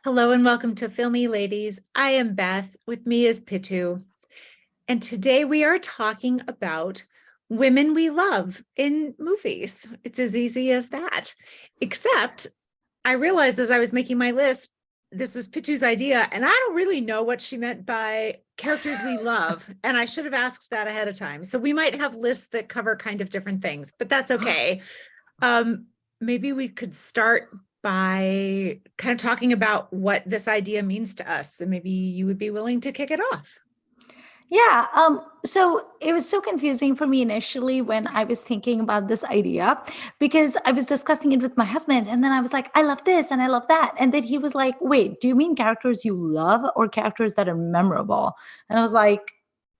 Hello and welcome to Filmi, ladies. I am Beth. With me is Pitu. And today we are talking about women we love in movies. It's as easy as that. Except I realized as I was making my list, this was Pitu's idea, and I don't really know what she meant by characters we love. And I should have asked that ahead of time. So we might have lists that cover kind of different things, but that's okay. Maybe we could start by kind of talking about what this idea means to us, and maybe you would be willing to kick it off. Yeah, so it was so confusing for me initially when I was thinking about this idea because I was discussing it with my husband, and then I was like, I love this and I love that. And then he was like, wait, do you mean characters you love or characters that are memorable? And I was like,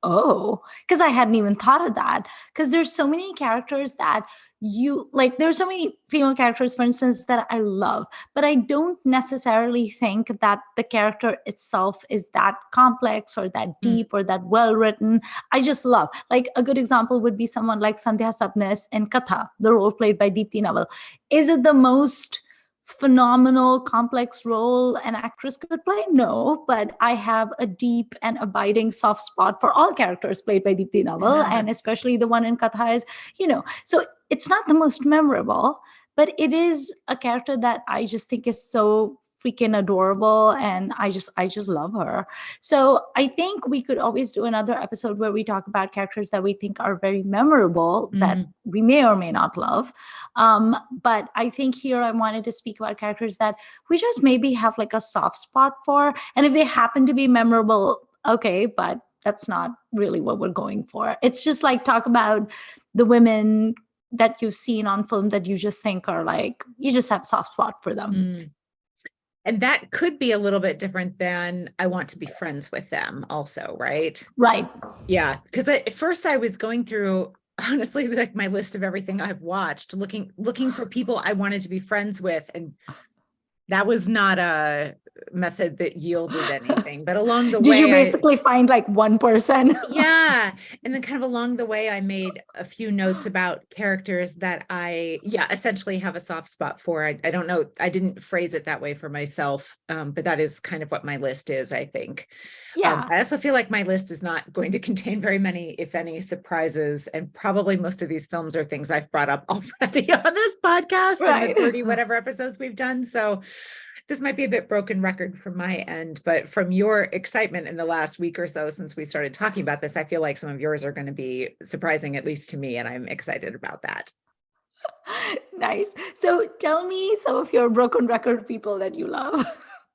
oh, because I hadn't even thought of that. Because there's so many characters that you like, there's so many female characters, for instance, that I love, but I don't necessarily think that the character itself is that complex or that deep or that well written. I just love, like, a good example would be someone like Sandhya Sabnis in Katha, the role played by Deepthi Naval. Is it the most phenomenal, complex role an actress could play? No, but I have a deep and abiding soft spot for all characters played by Deepthi Naval, and especially the one in Katha so it's not the most memorable, but it is a character that I just think is so freaking adorable, and I just love her. So I think we could always do another episode where we talk about characters that we think are very memorable that we may or may not love. But I think here I wanted to speak about characters that we just maybe have like a soft spot for, and if they happen to be memorable, okay, but that's not really what we're going for. It's just like talk about the women that you've seen on film that you just think are like, you just have soft spot for them. And that could be a little bit different than I want to be friends with them also, right? Right. Yeah, because at first I was going through, honestly, like my list of everything I've watched, looking for people I wanted to be friends with, and that was not a method that yielded anything. But along the Did you way, basically find like one person? yeah. And then kind of along the way, I made a few notes about characters that essentially have a soft spot for. I don't know. I didn't phrase it that way for myself, but that is kind of what my list is, I think. Yeah. I also feel like my list is not going to contain very many, if any, surprises. And probably most of these films are things I've brought up already on this podcast and the 30 whatever episodes we've done. So this might be a bit broken record from my end, but from your excitement in the last week or so since we started talking about this, I feel like some of yours are going to be surprising, at least to me, and I'm excited about that. Nice. So tell me some of your broken record people that you love.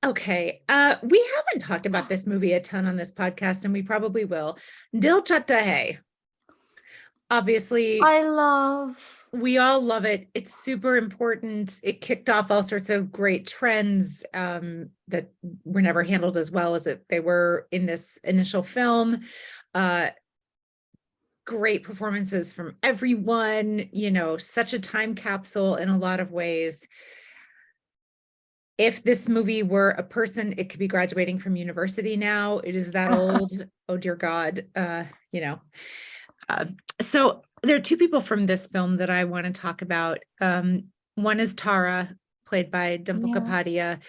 Okay. We haven't talked about this movie a ton on this podcast, and we probably will. Dil Chatta Hai. Obviously, we all love it. It's super important. It kicked off all sorts of great trends that were never handled as well as they were in this initial film. Great performances from everyone, such a time capsule in a lot of ways. If this movie were a person, it could be graduating from university now. It is that old. Oh, dear God. So there are two people from this film that I want to talk about. One is Tara, played by Dimple Kapadia.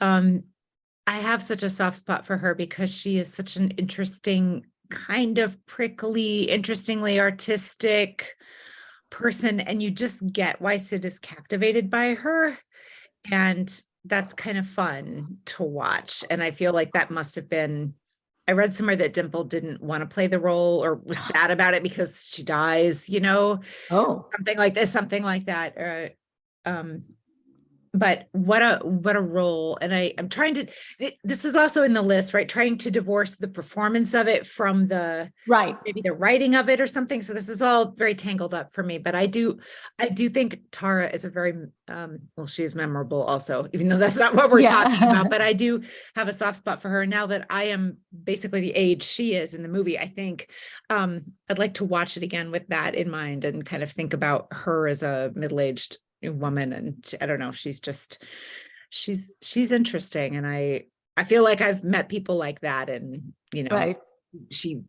I have such a soft spot for her because she is such an interesting, kind of prickly, interestingly artistic person, and you just get why Sid is captivated by her. And that's kind of fun to watch. And I feel like that must have been, I read somewhere that Dimple didn't want to play the role or was sad about it because she dies, something like this, something like that. But what a role. And I'm trying to, this is also in the list, right? Trying to divorce the performance of it from maybe the writing of it or something. So this is all very tangled up for me, but I do think Tara is a very, she's memorable also, even though that's not what we're talking about, but I do have a soft spot for her. Now that I am basically the age she is in the movie, I think I'd like to watch it again with that in mind and kind of think about her as a middle-aged woman. And I don't know, she's interesting. And I feel like I've met people like that, and she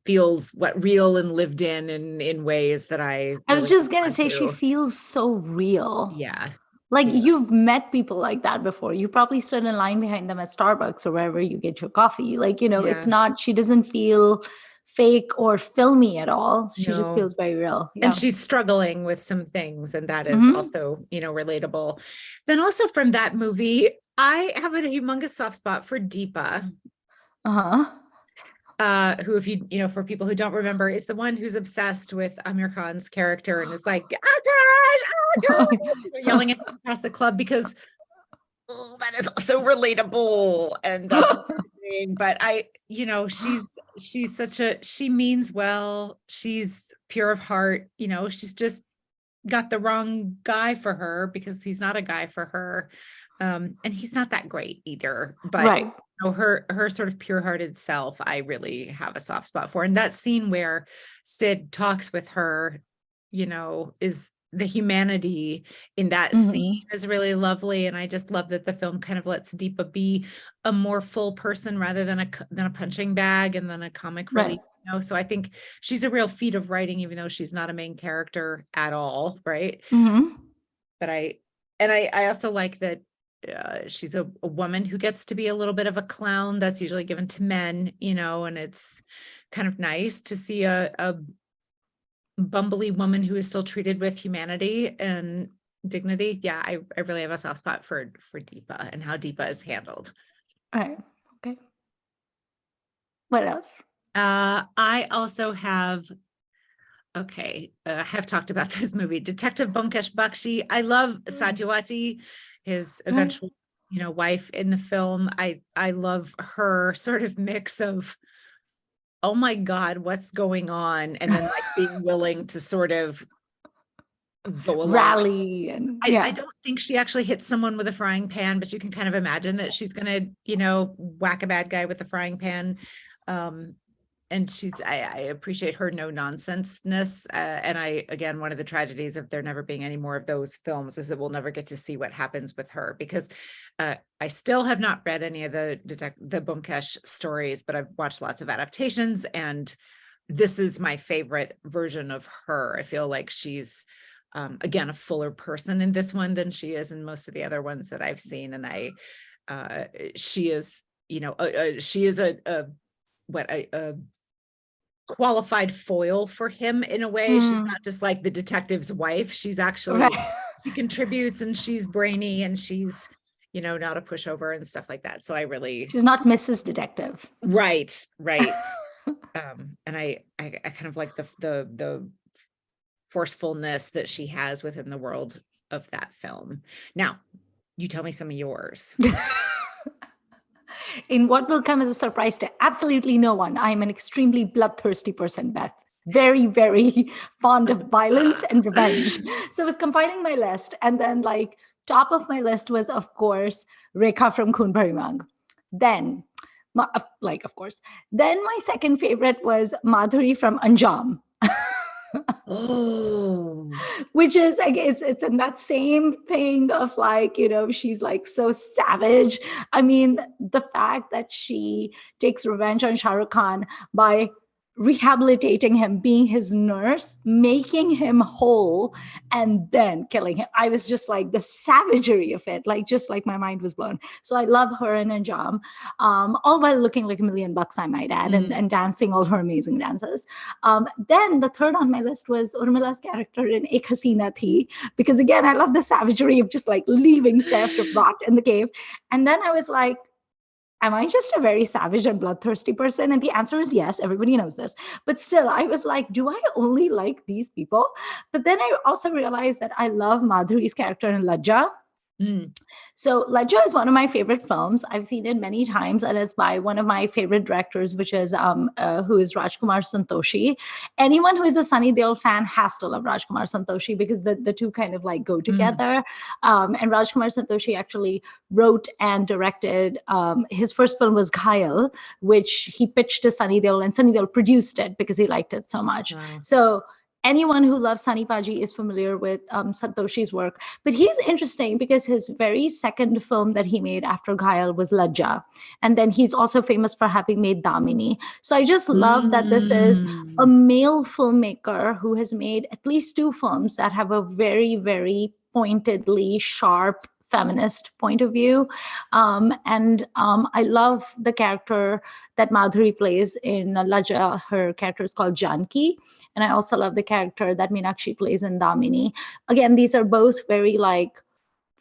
feels what real and lived in ways that I was just gonna say she feels so real. Yeah. Like Yeah. you've met people like that before. You probably stood in line behind them at Starbucks or wherever you get your coffee. Like, it's Yeah. not, she doesn't feel fake or filmy at all. She just No. feels very real. And Yeah. she's struggling with some things, and that is Hmm. also, relatable. Then also from that movie, I have a humongous soft spot for Deepa, Uh-huh. who, if for people who don't remember, is the one who's obsessed with Amir Khan's character and is like, Akash, Akash, yelling at him across the club because that is also relatable, and that's amazing. But she means well. She's pure of heart. She's just got the wrong guy for her because he's not a guy for her. And he's not that great either. But Right. her sort of pure-hearted self, I really have a soft spot for. And that scene where Sid talks with her, is the humanity in that scene Hmm. is really lovely. And I just love that the film kind of lets Deepa be a more full person rather than a punching bag and then a comic relief. Right. So I think she's a real feat of writing, even though she's not a main character at all, right? Hmm. But I also like that she's a woman who gets to be a little bit of a clown. That's usually given to men, and it's kind of nice to see a bumbly woman who is still treated with humanity and dignity. Yeah, I really have a soft spot for Deepa and how Deepa is handled. Right. Okay. What else? I also have, okay, I have talked about this movie, Detective Bumkesh Bakshi. I love Satyawati, his Right. eventual, wife in the film. I love her sort of mix of, oh my God, what's going on? And then like being willing to sort of go along with. Rally and I yeah. don't think she actually hits someone with a frying pan, but you can kind of imagine that she's gonna, whack a bad guy with a frying pan. And I appreciate her no nonsenseness. And again, one of the tragedies of there never being any more of those films is that we'll never get to see what happens with her, because I still have not read any of the Bumkesh stories, but I've watched lots of adaptations, and this is my favorite version of her. I feel like she's, again, a fuller person in this one than she is in most of the other ones that I've seen. And she is, she is a qualified foil for him in a way. She's Mm. not just like the detective's wife. She's actually, Right. she contributes, and she's brainy, and she's, not a pushover and stuff like that. So I really, She's not Mrs. Detective. right. And I kind of like the forcefulness that she has within the world of that film. Now, you tell me some of yours. In what will come as a surprise to absolutely no one, I'm an extremely bloodthirsty person, Beth. Very, very fond of violence and revenge. So I was compiling my list, and then like top of my list was, of course, Rekha from Khoon Bhari Maang. Then, of course. Then my second favorite was Madhuri from Anjam. Oh, Which is, I guess, it's in that same thing of like, she's like so savage. I mean, the fact that she takes revenge on Shah Rukh Khan by rehabilitating him, being his nurse, making him whole, and then killing him. I was just like the savagery of it, like just like my mind was blown. So I love her in Anjam, all while looking like $1,000,000, I might add, and dancing all her amazing dances. Then the third on my list was Urmila's character in Ek Hasina Thi, because again, I love the savagery of just like leaving Saif to rot in the cave. And then I was like, am I just a very savage and bloodthirsty person? And the answer is yes. Everybody knows this. But still, I was like, do I only like these people? But then I also realized that I love Madhuri's character in Lajja. So Lajja is one of my favorite films. I've seen it many times, and it's by one of my favorite directors, which is who is Rajkumar Santoshi. Anyone who is a Sunny Deol fan has to love Rajkumar Santoshi, because the two kind of like go together. And Rajkumar Santoshi actually wrote and directed. His first film was Ghayal, which he pitched to Sunny Deol, and Sunny Deol produced it because he liked it so much. Wow. So anyone who loves Sunny Paji is familiar with Santoshi's work. But he's interesting because his very second film that he made after Ghayal was Lajja. And then he's also famous for having made Damini. So I just love that this is a male filmmaker who has made at least two films that have a very, very pointedly sharp feminist point of view. I love the character that Madhuri plays in Laja. Her character is called Janki. And I also love the character that Meenakshi plays in Damini. Again, these are both very like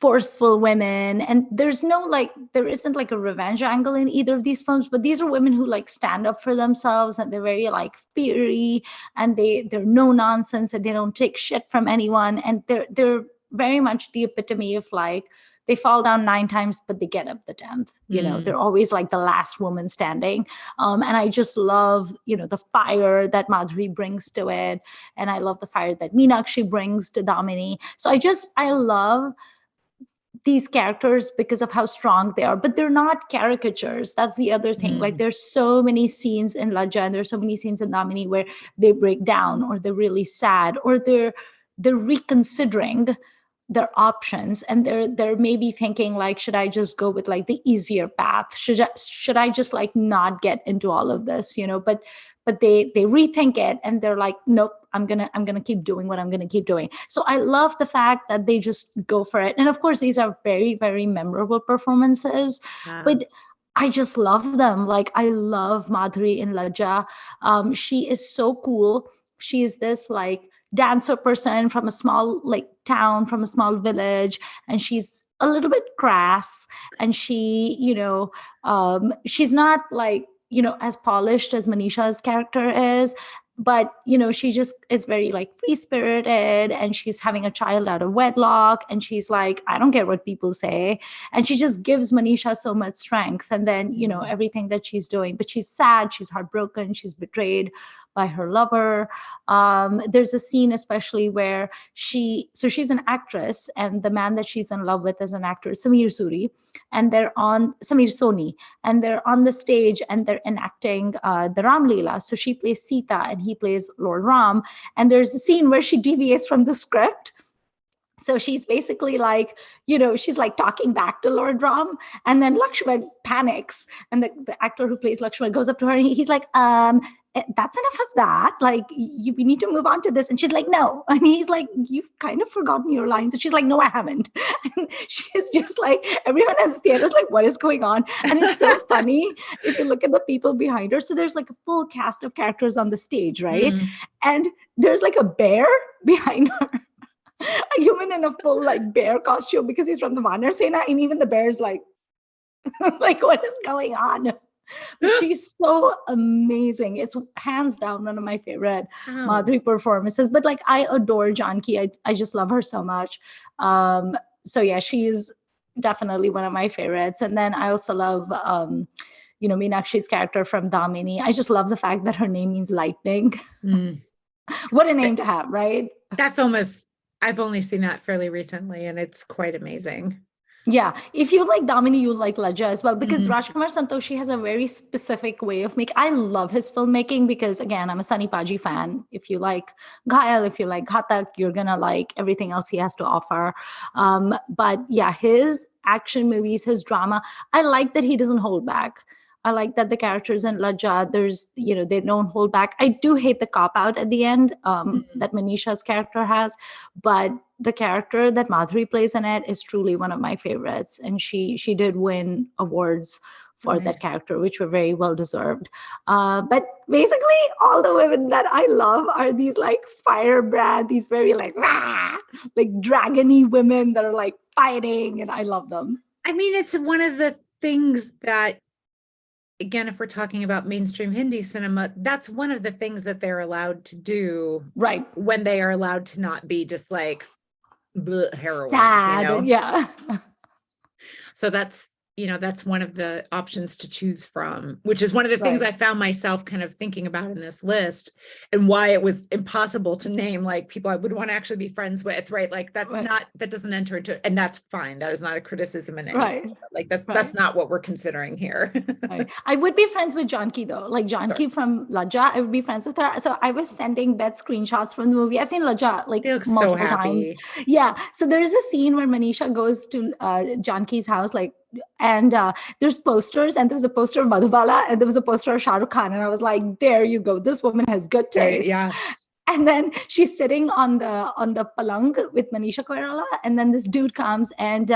forceful women, and there isn't like a revenge angle in either of these films, but these are women who like stand up for themselves, and they're very like fiery, and they're no nonsense, and they don't take shit from anyone, and they're very much the epitome of like they fall down 9 times but they get up the 10th. They're always like the last woman standing. And I just love the fire that Madhuri brings to it, and I love the fire that Meenakshi brings to Damini. So I love these characters because of how strong they are, but they're not caricatures. That's the other thing. Like there's so many scenes in Lajja and there's so many scenes in Damini where they break down, or they're really sad, or they're reconsidering their options, and they're maybe thinking like, should I just go with like the easier path? Should I just like not get into all of this, but they rethink it, and they're like, nope, I'm gonna keep doing what I'm gonna keep doing. So I love the fact that they just go for it. And of course, these are very, very memorable performances, but I just love them. Like I love Madhuri in Lajja. She is so cool. She is this like dancer person from a small like town, from a small village, and she's a little bit crass, and she, she's not like as polished as Manisha's character is, but she just is very like free spirited, and she's having a child out of wedlock, and she's like, I don't care what people say, and she just gives Manisha so much strength. And then everything that she's doing, but she's sad, she's heartbroken, she's betrayed by her lover. There's a scene especially where she's an actress, and the man that she's in love with is an actor, Samir Soni, and they're on the stage and they're enacting the Ram Leela. So she plays Sita and he plays Lord Ram. And there's a scene where she deviates from the script. So she's basically like, she's like talking back to Lord Ram, and then Lakshman panics, and the actor who plays Lakshman goes up to her and he's like, that's enough of that. Like, we need to move on to this. And she's like, no. And he's like, you've kind of forgotten your lines. And she's like, no, I haven't. And she's just like, everyone in the theater is like, what is going on? And it's so funny if you look at the people behind her. So there's like a full cast of characters on the stage, right? And there's like a bear behind her. A human in a full like bear costume, because he's from the Vanar Sena, and even the bear's like, like, what is going on? But she's so amazing. It's hands down one of my favorite Madhuri performances. But like, I adore Janki. I just love her so much. So yeah, she's definitely one of my favorites. And then I also love Meenakshi's character from Damini. I just love the fact that her name means lightning. What a name to have, right? That film I've only seen that fairly recently, and it's quite amazing. Yeah, if you like Damini, you'll like Lajja as well, because Rajkumar Santoshi has a very specific way of making. I love his filmmaking because, again, I'm a Sunny Paji fan. If you like Ghayal, if you like Ghatak, you're gonna like everything else he has to offer. But yeah, his action movies, his drama, I like that he doesn't hold back. I like that the characters in Lajja, they don't hold back. I do hate the cop-out at the end that Manisha's character has, but the character that Madhuri plays in it is truly one of my favorites. And she did win awards for that character, which were very well deserved. But basically, all the women that I love are these like firebrand, these very like dragony women that are like fighting, and I love them. I mean, it's one of the things that, again, if we're talking about mainstream Hindi cinema, that's one of the things that they're allowed to do, right? When they are allowed to not be just like heroines, sad, yeah. So that's one of the options to choose from, which is one of the things I found myself kind of thinking about in this list, and why it was impossible to name like people I would want to actually be friends with, right? Like that doesn't enter into, and that's fine. That is not a criticism in any way. Like that's not what we're considering here. I would be friends with Janki though, like Janki from Lajja. I would be friends with her. So I was sending Beth screenshots from the movie. I've seen Lajja like multiple times. Yeah. So there's a scene where Manisha goes to Janki's house, like, and there's posters, and there's a poster of Madhubala, and there was a poster of Shah Rukh Khan, and I was like, there you go, this woman has good taste. And then she's sitting on the palang with Manisha Koirala, and then this dude comes and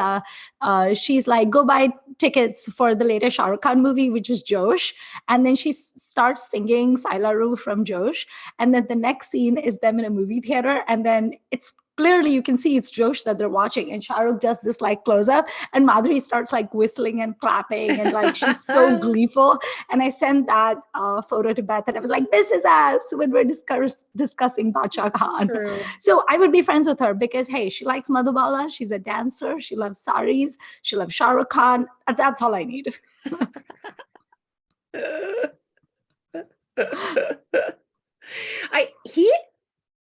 she's like, "Go buy tickets for the latest Shah Rukh Khan movie, which is Josh." And then she starts singing Sailaru from Josh, and then the next scene is them in a movie theater, and then it's clearly you can see it's Josh that they're watching, and Shah Rukh does this like close up, and Madhuri starts like whistling and clapping, and like she's so gleeful. And I sent that photo to Beth, and I was like, "This is us when we're discussing Bacha Khan." True. So I would be friends with her because hey, she likes Madhubala, she's a dancer, she loves saris, she loves Shah Rukh Khan. That's all I need.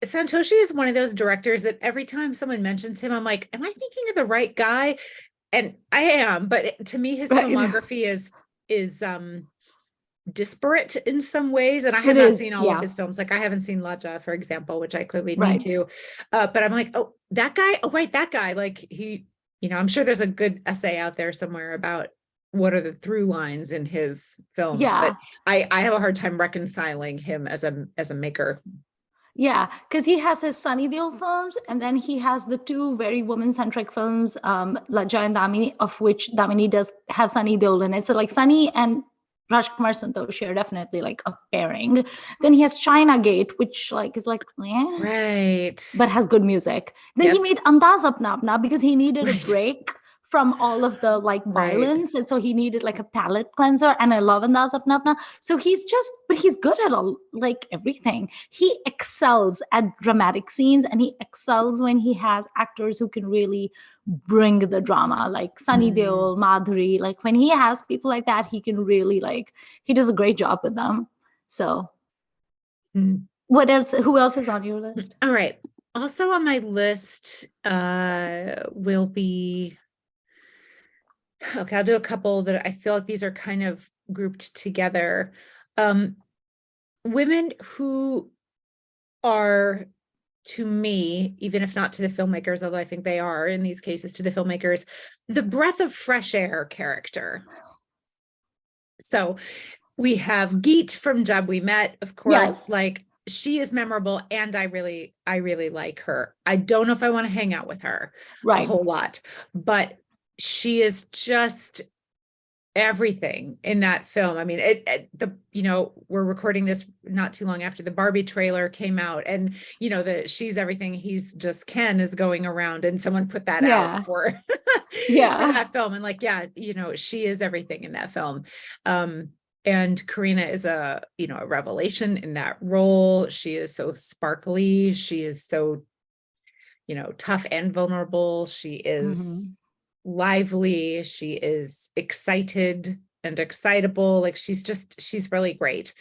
Santoshi is one of those directors that every time someone mentions him, I'm like, am I thinking of the right guy? And I am, but to me, his filmography is disparate in some ways. And I have not seen all of his films. Like I haven't seen Laja, for example, which I clearly need to. But I'm like, oh, that guy. Oh, right, that guy. Like he, I'm sure there's a good essay out there somewhere about what are the through lines in his films. But I have a hard time reconciling him as a maker. Yeah, because he has his Sunny Deol films, and then he has the two very woman-centric films, Lajja and Damini, of which Damini does have Sunny Deol in it. So like Sunny and Rajkumar Santoshi are definitely like a pairing. Then he has China Gate, which like is like right, but has good music. Then he made Andaz Apna Apna because he needed a break from all of the like violence, and so he needed like a palate cleanser. And I love Andaz Apna Apna. So but he's good at all like everything. He excels at dramatic scenes, and he excels when he has actors who can really bring the drama, like Sunny Deol, Madhuri. Like when he has people like that, he can really he does a great job with them. So what else? Who else is on your list? All right. Also on my list will be, okay, I'll do a couple that I feel like these are kind of grouped together. Women who are, to me, even if not to the filmmakers, although I think they are in these cases to the filmmakers, the breath of fresh air character. So we have Geet from Jab We Met, of course, like she is memorable and I really like her. I don't know if I want to hang out with her a whole lot, but she is just everything in that film. I mean, we're recording this not too long after the Barbie trailer came out, and the She's Everything He's Just Ken is going around, and someone put that out for for that film, and she is everything in that film. And Karina is a revelation in that role. She is so sparkly. She is so, tough and vulnerable. She is lively. She is excited and excitable. Like she's really great.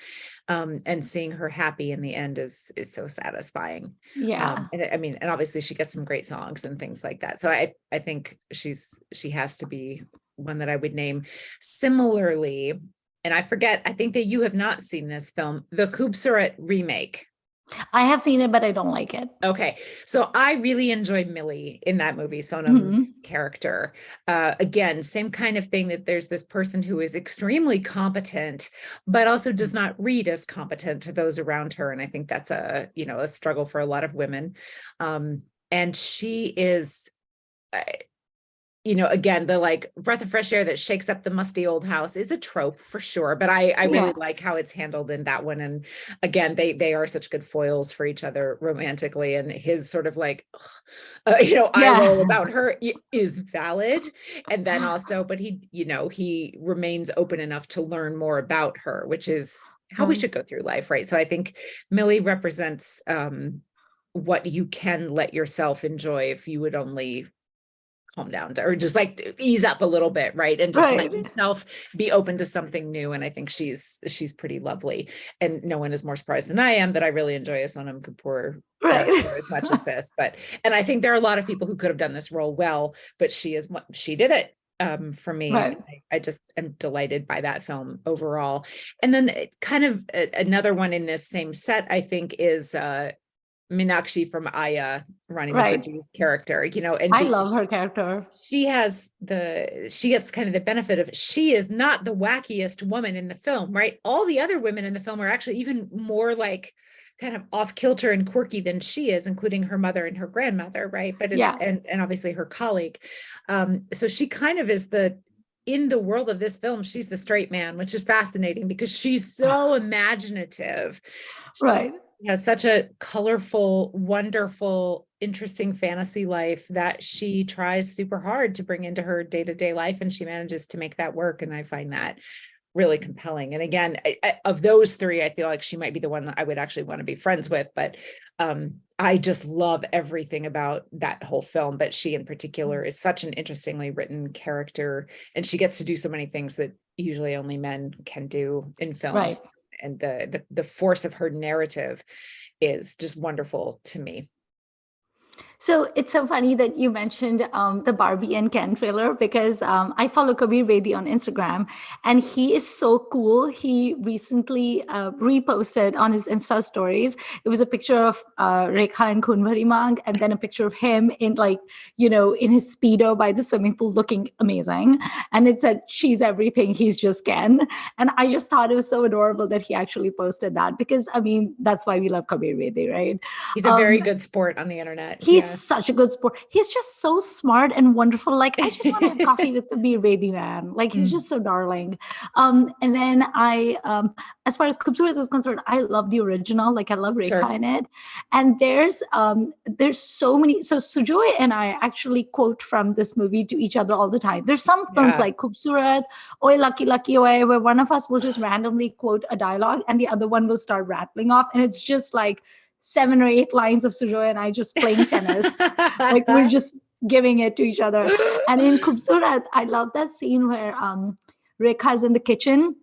And seeing her happy in the end is so satisfying. And obviously she gets some great songs and things like that. So I think she has to be one that I would name. Similarly, and I think that you have not seen this film, the Khoobsurat remake. I have seen it, but I don't like it. Okay. So I really enjoy Millie in that movie, Sonam's character. Again, same kind of thing, that there's this person who is extremely competent, but also does not read as competent to those around her. And I think that's a struggle for a lot of women. And she is, again, the like breath of fresh air that shakes up the musty old house is a trope for sure, but I really like how it's handled in that one. And again, they are such good foils for each other romantically, and his sort of like eye roll about her is valid. And then also, but he remains open enough to learn more about her, which is how we should go through life, right? So I think Millie represents what you can let yourself enjoy if you would only calm down or just like ease up a little bit, right? And just let yourself be open to something new. And I think she's pretty lovely. And no one is more surprised than I am that I really enjoy a Sonam Kapoor character as much as this. And I think there are a lot of people who could have done this role well, but she did it. For me, I just am delighted by that film overall. And then kind of another one in this same set, I think, is Meenakshi from Aya, Rani Mukherjee's character, and I love her character. She gets kind of the benefit of, she is not the wackiest woman in the film, right? All the other women in the film are actually even more like kind of off kilter and quirky than she is, including her mother and her grandmother, right? But it's Yeah. and obviously her colleague. So she kind of is in the world of this film, she's the straight man, which is fascinating because she's so imaginative. She Right. has such a colorful, wonderful, interesting fantasy life that she tries super hard to bring into her day-to-day life, and she manages to make that work. And I find that really compelling. And again, of those three, I feel like she might be the one that I would actually want to be friends with. But I just love everything about that whole film. But she in particular is such an interestingly written character, and she gets to do so many things that usually only men can do in Right. films. And the force of her narrative is just wonderful to me. So it's so funny that you mentioned the Barbie and Ken trailer because I follow Kabir Bedi on Instagram, and he is so cool. He recently reposted on his Insta stories. It was a picture of Rekha and Kunvari Mang, and then a picture of him in in his speedo by the swimming pool, looking amazing. And it said, "She's everything. He's just Ken." And I just thought it was so adorable that he actually posted that because I mean that's why we love Kabir Bedi, right? He's a very good sport on the internet. He's Yeah. such a good sport. He's just so smart and wonderful. Like, I just want to have coffee with the Beer Vedi man. Like, he's just so darling. And then as far as Khubsurat is concerned, I love the original. Like, I love Sure. Rekha in it. And there's so many. So Sujoy and I actually quote from this movie to each other all the time. There's some films Yeah. like Khubsurat, Oy Lucky Lucky Oy, where one of us will just randomly quote a dialogue and the other one will start rattling off. And it's just like 7 or 8 lines of Sujoy and I just playing tennis. Like we're just giving it to each other. And in Khubsurat, I love that scene where Rekha's in the kitchen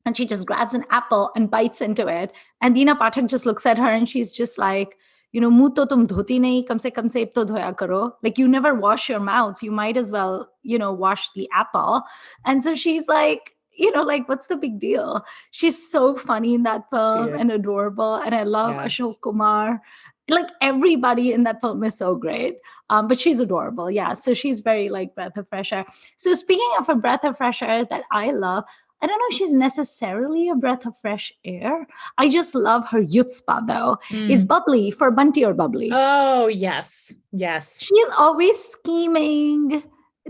and she just grabs an apple and bites into it. And Deena Pathak just looks at her and she's just like, muh to tum dhoti nahi, kam se to dhoya karo. Like you never wash your mouths. You might as well, wash the apple. And so she's like, like what's the big deal? She's so funny in that She film and is. adorable. And I love Yeah. Ashok Kumar. Like everybody in that film is so great. But she's adorable. Yeah. So she's very like breath of fresh air. So speaking of a breath of fresh air that I love, I don't know if she's necessarily a breath of fresh air. I just love her yutzpah though. Is bubbly for Bunty or bubbly. Oh, yes. Yes. She's always scheming.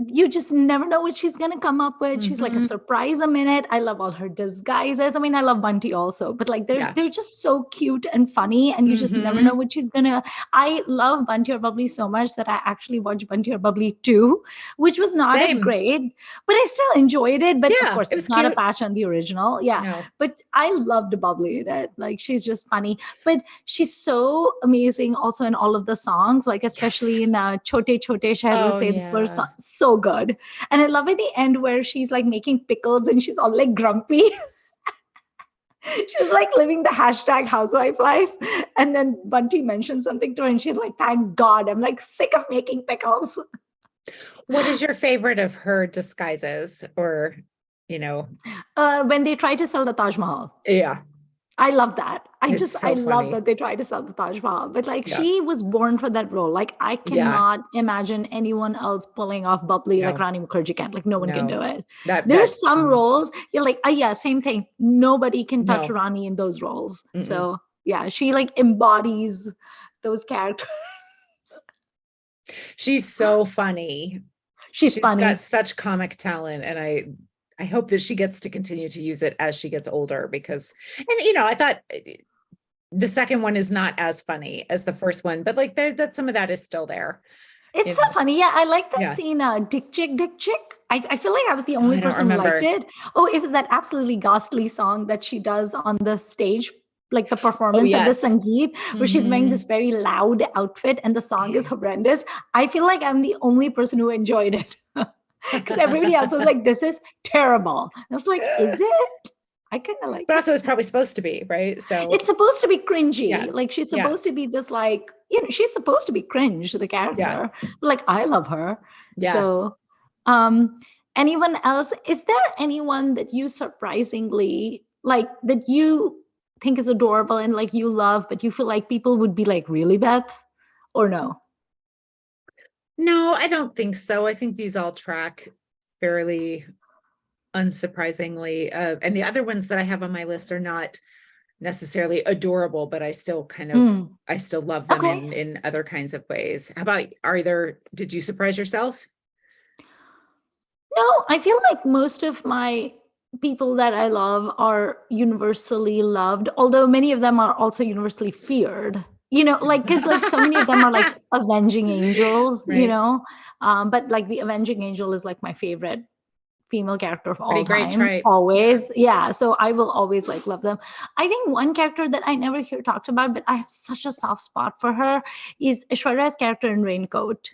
You just never know what she's going to come up with. She's like a surprise a minute. I love all her disguises. I mean, I love Bunty also, but like they're just so cute and funny and you just never know what she's going to. I love Bunty or Bubbly so much that I actually watched Bunty or Bubbly 2, which was not as Same. great, but I still enjoyed it. But of Yeah, course, it was it's not a cute. patch on the original. Yeah. No. But I loved Bubbly in it. Like she's just funny, but she's so amazing also in all of the songs, like especially Yes. in Chote Chote Shahru Oh, Se, the first yeah. song, so good. And I love at the end where she's like making pickles and she's all like grumpy. She's like living the hashtag housewife life. And then Bunty mentions something to her and she's like, thank God, I'm like sick of making pickles. What is your favorite of her disguises or, When they try to sell the Taj Mahal. Yeah. I love that. I It's so love funny. that they try to sell the Taj Mahal. But like Yeah. she was born for that role. Like I Yeah. cannot imagine anyone else pulling off bubbly like No. Rani Mukherjee can. Like no one can do it. That There's some roles, you're like, oh yeah, same thing. Nobody can touch No. Rani in those roles. So yeah, she like embodies those characters. She's so funny. She's funny. Got such comic talent, and I hope that she gets to continue to use it as she gets older because, and I thought the second one is not as funny as the first one, but like that some of that is still there. It's so funny. Yeah, I like that scene, Dick Chick, Dick Chick. I feel like I was the only person who liked it. Oh, it was that absolutely ghastly song that she does on the stage, like the performance at the Sangeet, where she's wearing this very loud outfit and the song is horrendous. I feel like I'm the only person who enjoyed it. Because everybody else was like, this is terrible. And I was like, is it? I kind of like but it. Also it's probably supposed to be, right? So it's supposed to be cringy. Like she's supposed to be this like, she's supposed to be cringe, the character. Like I love her. Yeah. So anyone else? Is there anyone that you surprisingly like that you think is adorable and like you love, but you feel like people would be like, really, Beth? Or no? No, I don't think so. I think these all track fairly unsurprisingly. And the other ones that I have on my list are not necessarily adorable, but I still Mm. I still love them Okay. in other kinds of ways. How about, did you surprise yourself? No, I feel like most of my people that I love are universally loved, although many of them are also universally feared. Like, because like so many of them are like avenging angels, Right. but like the avenging angel is like my favorite female character of Pretty all great time, trait. always. Yeah, so I will always like love them. I think one character that I never hear talked about, but I have such a soft spot for her, is Aishwarya's character in Raincoat.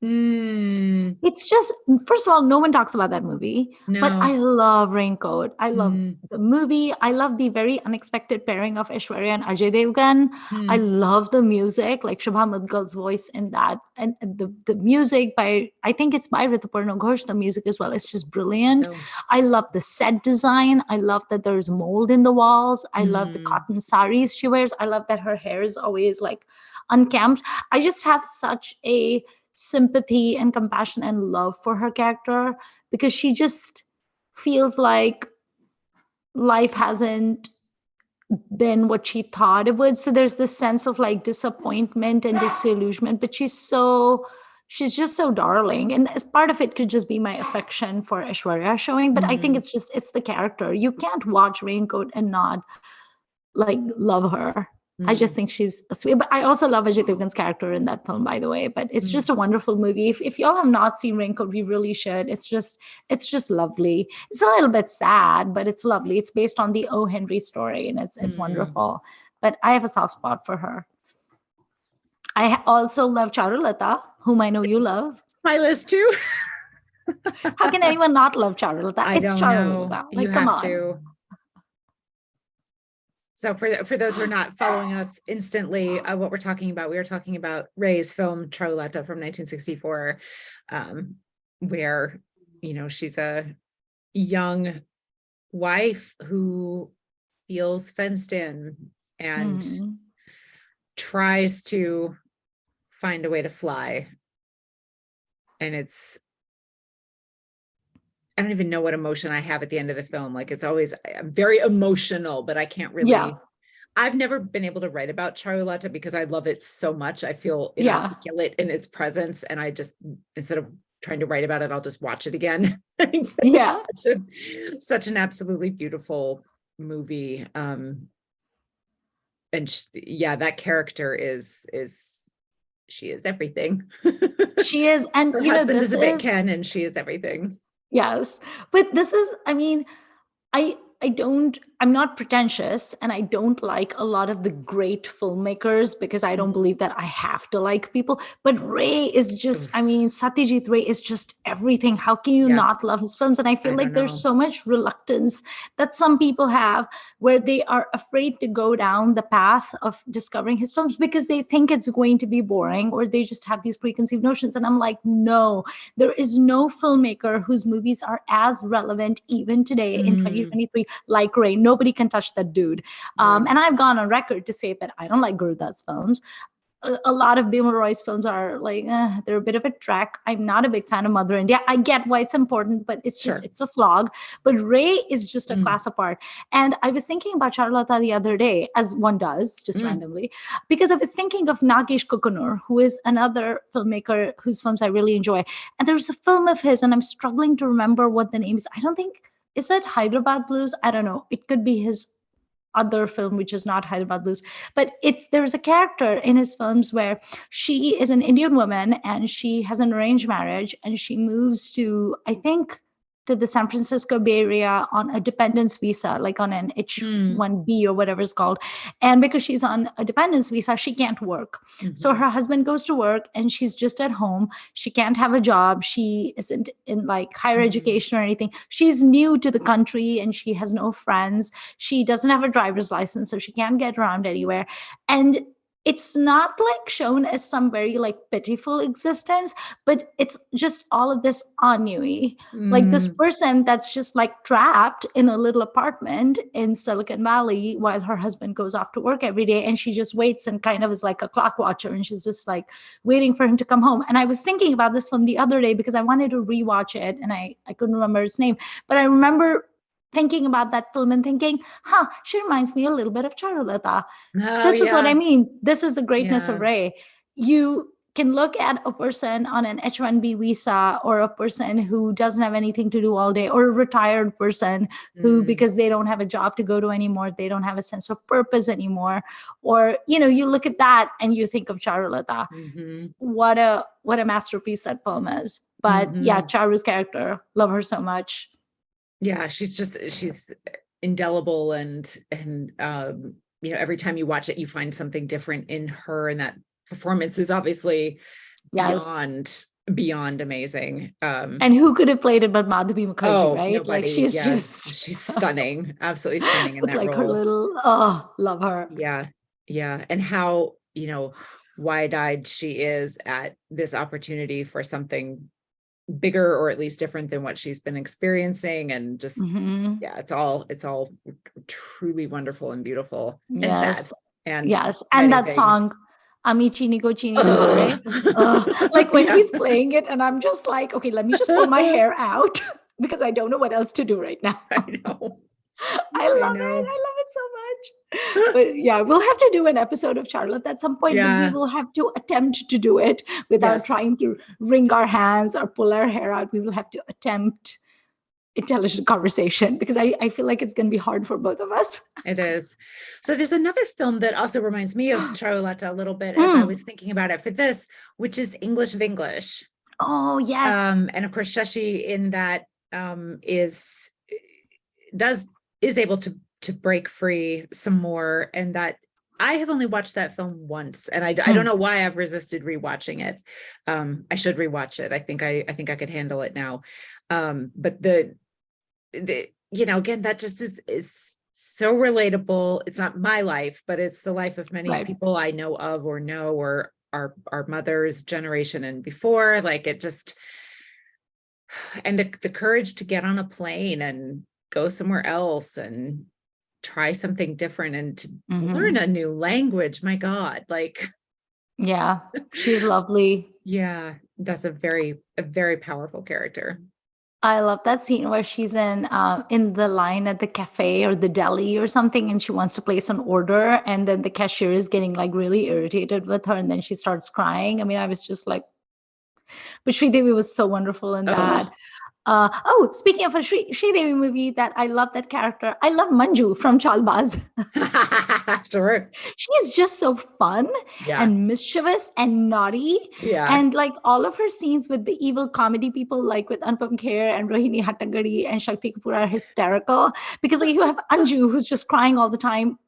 Mm, It's just, first of all, no one talks about that movie, but I no. love Raincoat. I love Mm, the movie. I love the very unexpected pairing of Aishwarya and Ajay Devgan. I mm, love the music, like Shubha Mudgal's voice in that, and the music by, I think it's by Rituparna Ghosh. The music as well, it's just brilliant. so, I love the set design. I love that there's mold in the walls. I love the mm, cotton saris she wears. I love that her hair is always like unkempt. I just have such a sympathy and compassion and love for her character, because she just feels like life hasn't been what she thought it would. So there's this sense of like disappointment and disillusionment, but she's just so darling. And as part of it could just be my affection for Aishwarya showing, but I think mhm, it's the character. You can't watch Raincoat and not like love her. I just mm, think she's a sweet. But I also love Ajay Devgan's character in that film, by the way. But it's mm, just a wonderful movie. If y'all have not seen Raincoat, we really should. It's just lovely. It's a little bit sad, but it's lovely. It's based on the O. Henry story, and it's mm. wonderful. But I have a soft spot for her. Also love Charulata, whom I know you love. It's my list too. How can anyone not love Charulata? I It's don't know. Charulata. You Like, come have on. to. So for those who are not following us instantly, what we're talking about, we are talking about Ray's film Charlotta from 1964, um, where, she's a young wife who feels fenced in and Mhm. tries to find a way to fly. And I don't even know what emotion I have at the end of the film. Like, it's always, I'm very emotional, but I can't Yeah. really. I've never been able to write about Charlotta because I love it so much. I feel Yeah. inarticulate in its presence, and I just, instead of trying to write about it, I'll just watch it again. It's Yeah. such an absolutely beautiful movie. And yeah, that character is she is everything. She is. And Her you know, husband is this a bit is, Ken, and she is everything. yes. But this is, I mean, I'm not pretentious, and I don't like a lot of the great filmmakers because I don't Mhm. believe that I have to like people. But Ray is just, I mean, Satyajit Ray is just everything. How can you Yeah, not love his films? And I feel I don't like there's know. so much reluctance that some people have, where they are afraid to go down the path of discovering his films because they think it's going to be boring, or they just have these preconceived notions. And I'm like, no, there is no filmmaker whose movies are as relevant even today in Mm, 2023 like Ray. Nobody can touch that dude. yeah. And I've gone on record to say that I don't like Gurudat's films. A lot of Bimal Roy's films are like, they're a bit of a trek. I'm not a big fan of Mother India. I get why it's important, but Sure. it's a slog. But Ray is just a Mm, class apart. And I was thinking about Charlotta the other day, as one does, just mm, randomly, because I was thinking of Nagesh Kukunur, who is another filmmaker whose films I really enjoy. And there's a film of his, and I'm struggling to remember what the name is. I don't think, is that Hyderabad Blues? I don't know. It could be his other film, which is not Hyderabad Blues. But there's a character in his films where she is an Indian woman and she has an arranged marriage, and she moves to, I think, to the San Francisco Bay Area on a dependence visa, like on an mm, H-1B or whatever it's called. And because she's on a dependence visa, she can't work. So mhm, her husband goes to work and she's just at home. She can't have a job. She isn't in like higher mm, education or anything. She's new to the country and she has no friends. She doesn't have a driver's license, so she can't get around anywhere. And it's not like shown as some very like pitiful existence, but it's just all of this ennui. Like this mm. person that's just like trapped in a little apartment in Silicon Valley while her husband goes off to work every day, and she just waits and kind of is like a clock watcher, and she's just like waiting for him to come home. And I was thinking about this from the other day because I wanted to rewatch it, and I couldn't remember his name, but I remember thinking about that film and thinking, she reminds me a little bit of Charulata. Oh This is what I yeah. mean. This is the greatness of Yeah. Ray. You can look at a person on an H-1B visa, or a person who doesn't have anything to do all day, or a retired person who, Mm, because they don't have a job to go to anymore, they don't have a sense of purpose anymore. Or, you look at that and you think of Charulata. hmm What a masterpiece that film is. But yeah, hmm Charu's character, love her so much. Yeah, she's indelible, and every time you watch it, you find something different in her, and that performance is obviously Yes. beyond amazing. And who could have played it but Madhavi Mukherjee, Oh, right? Like nobody. she's Yeah, just she's stunning, absolutely stunning in with that like her role. little, love her. Yeah, yeah, and how wide-eyed she is at this opportunity for something bigger, or at least different than what she's been experiencing, and just Hmm. yeah, it's all truly wonderful and beautiful and sad Yes. and Yes. And many that things. song, Ami Chini Ko Chini Dore. Ugh. Like when Yeah, he's playing it, and I'm just like, okay, let me just pull my hair out because I don't know what else to do right now. I know. I I love it. know. I love it so much. But yeah, we'll have to do an episode of Charlotte at some point, but we Yeah. will have to attempt to do it without Yes, trying to wring our hands or pull our hair out. We will have to attempt intelligent conversation, because I feel like it's going to be hard for both of us. it is. So there's another film that also reminds me of Charlotte a little bit as I Mm. was thinking about it for this, which is English of English. Oh, yes. And of course, Shashi in that is does is able to break free some more, and that I have only watched that film once, and I don't Mm. know why I've resisted rewatching it. I should rewatch it. I think I could handle it now. But again, that just is so relatable. It's not my life, but it's the life of many Right. people I know of, or our mother's generation and before. Like it just, and the courage to get on a plane and go somewhere else and try something different and to learn Hmm. a new language. My God, like, Yeah. She's lovely. yeah, that's a very powerful character. I love that scene where she's in the line at the cafe or the deli or something, and she wants to place an order, and then the cashier is getting like really irritated with her, and then she starts crying. I mean, I was just like, but Devi was so wonderful in that. Oh, Speaking of a Devi movie that I love that character, I love Manju from Chalbaz. sure. She is just so fun Yeah. and mischievous and naughty. Yeah. And like all of her scenes with the evil comedy people, like with Anupam Kher and Rohini Hattagadi and Shakti Kapoor, are hysterical, because like you have Anju who's just crying all the time,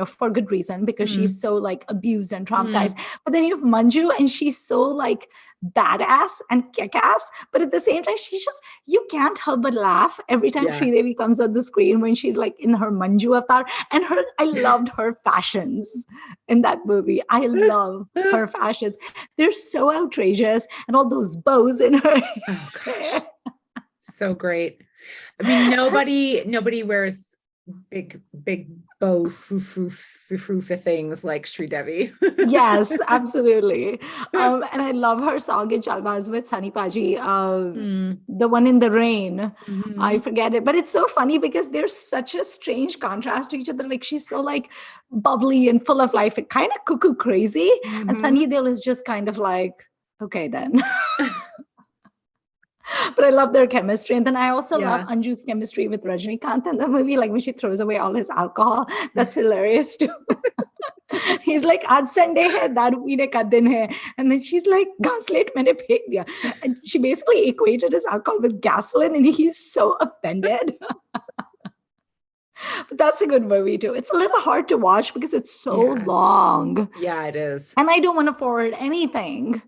for good reason, because she's Mm, so like abused and traumatized. mm, But then you have Manju, and she's so like badass and kick-ass, but at the same time, you can't help but laugh every time yeah. Sridevi comes on the screen when she's like in her Manju avatar. And I loved her fashions in that movie. I love her fashions. They're so outrageous, and all those bows in her Oh hair. gosh. So great. I mean, nobody wears big bow foo things like Sri Devi. Yes, absolutely. And I love her song in Chalbaz with Sunny Paji, Mm, the one in the rain. I mhm, forget it, but it's so funny because there's such a strange contrast to each other. Like she's so like bubbly and full of life and kind of cuckoo crazy, and Sunny mhm. Deol is just kind of like, okay then. But I love their chemistry. And then I also love Yeah. Anju's chemistry with Rajnikant in the movie, like when she throws away all his alcohol. That's hilarious too. He's like, आज Sunday है, दारू पीने का दिन है. And then she's like, gasoline मैंने फेंक दिया. And she basically equated his alcohol with gasoline, and he's so offended. But that's a good movie too. It's a little hard to watch because it's so Yeah. long. Yeah, it is. And I don't want to forward anything.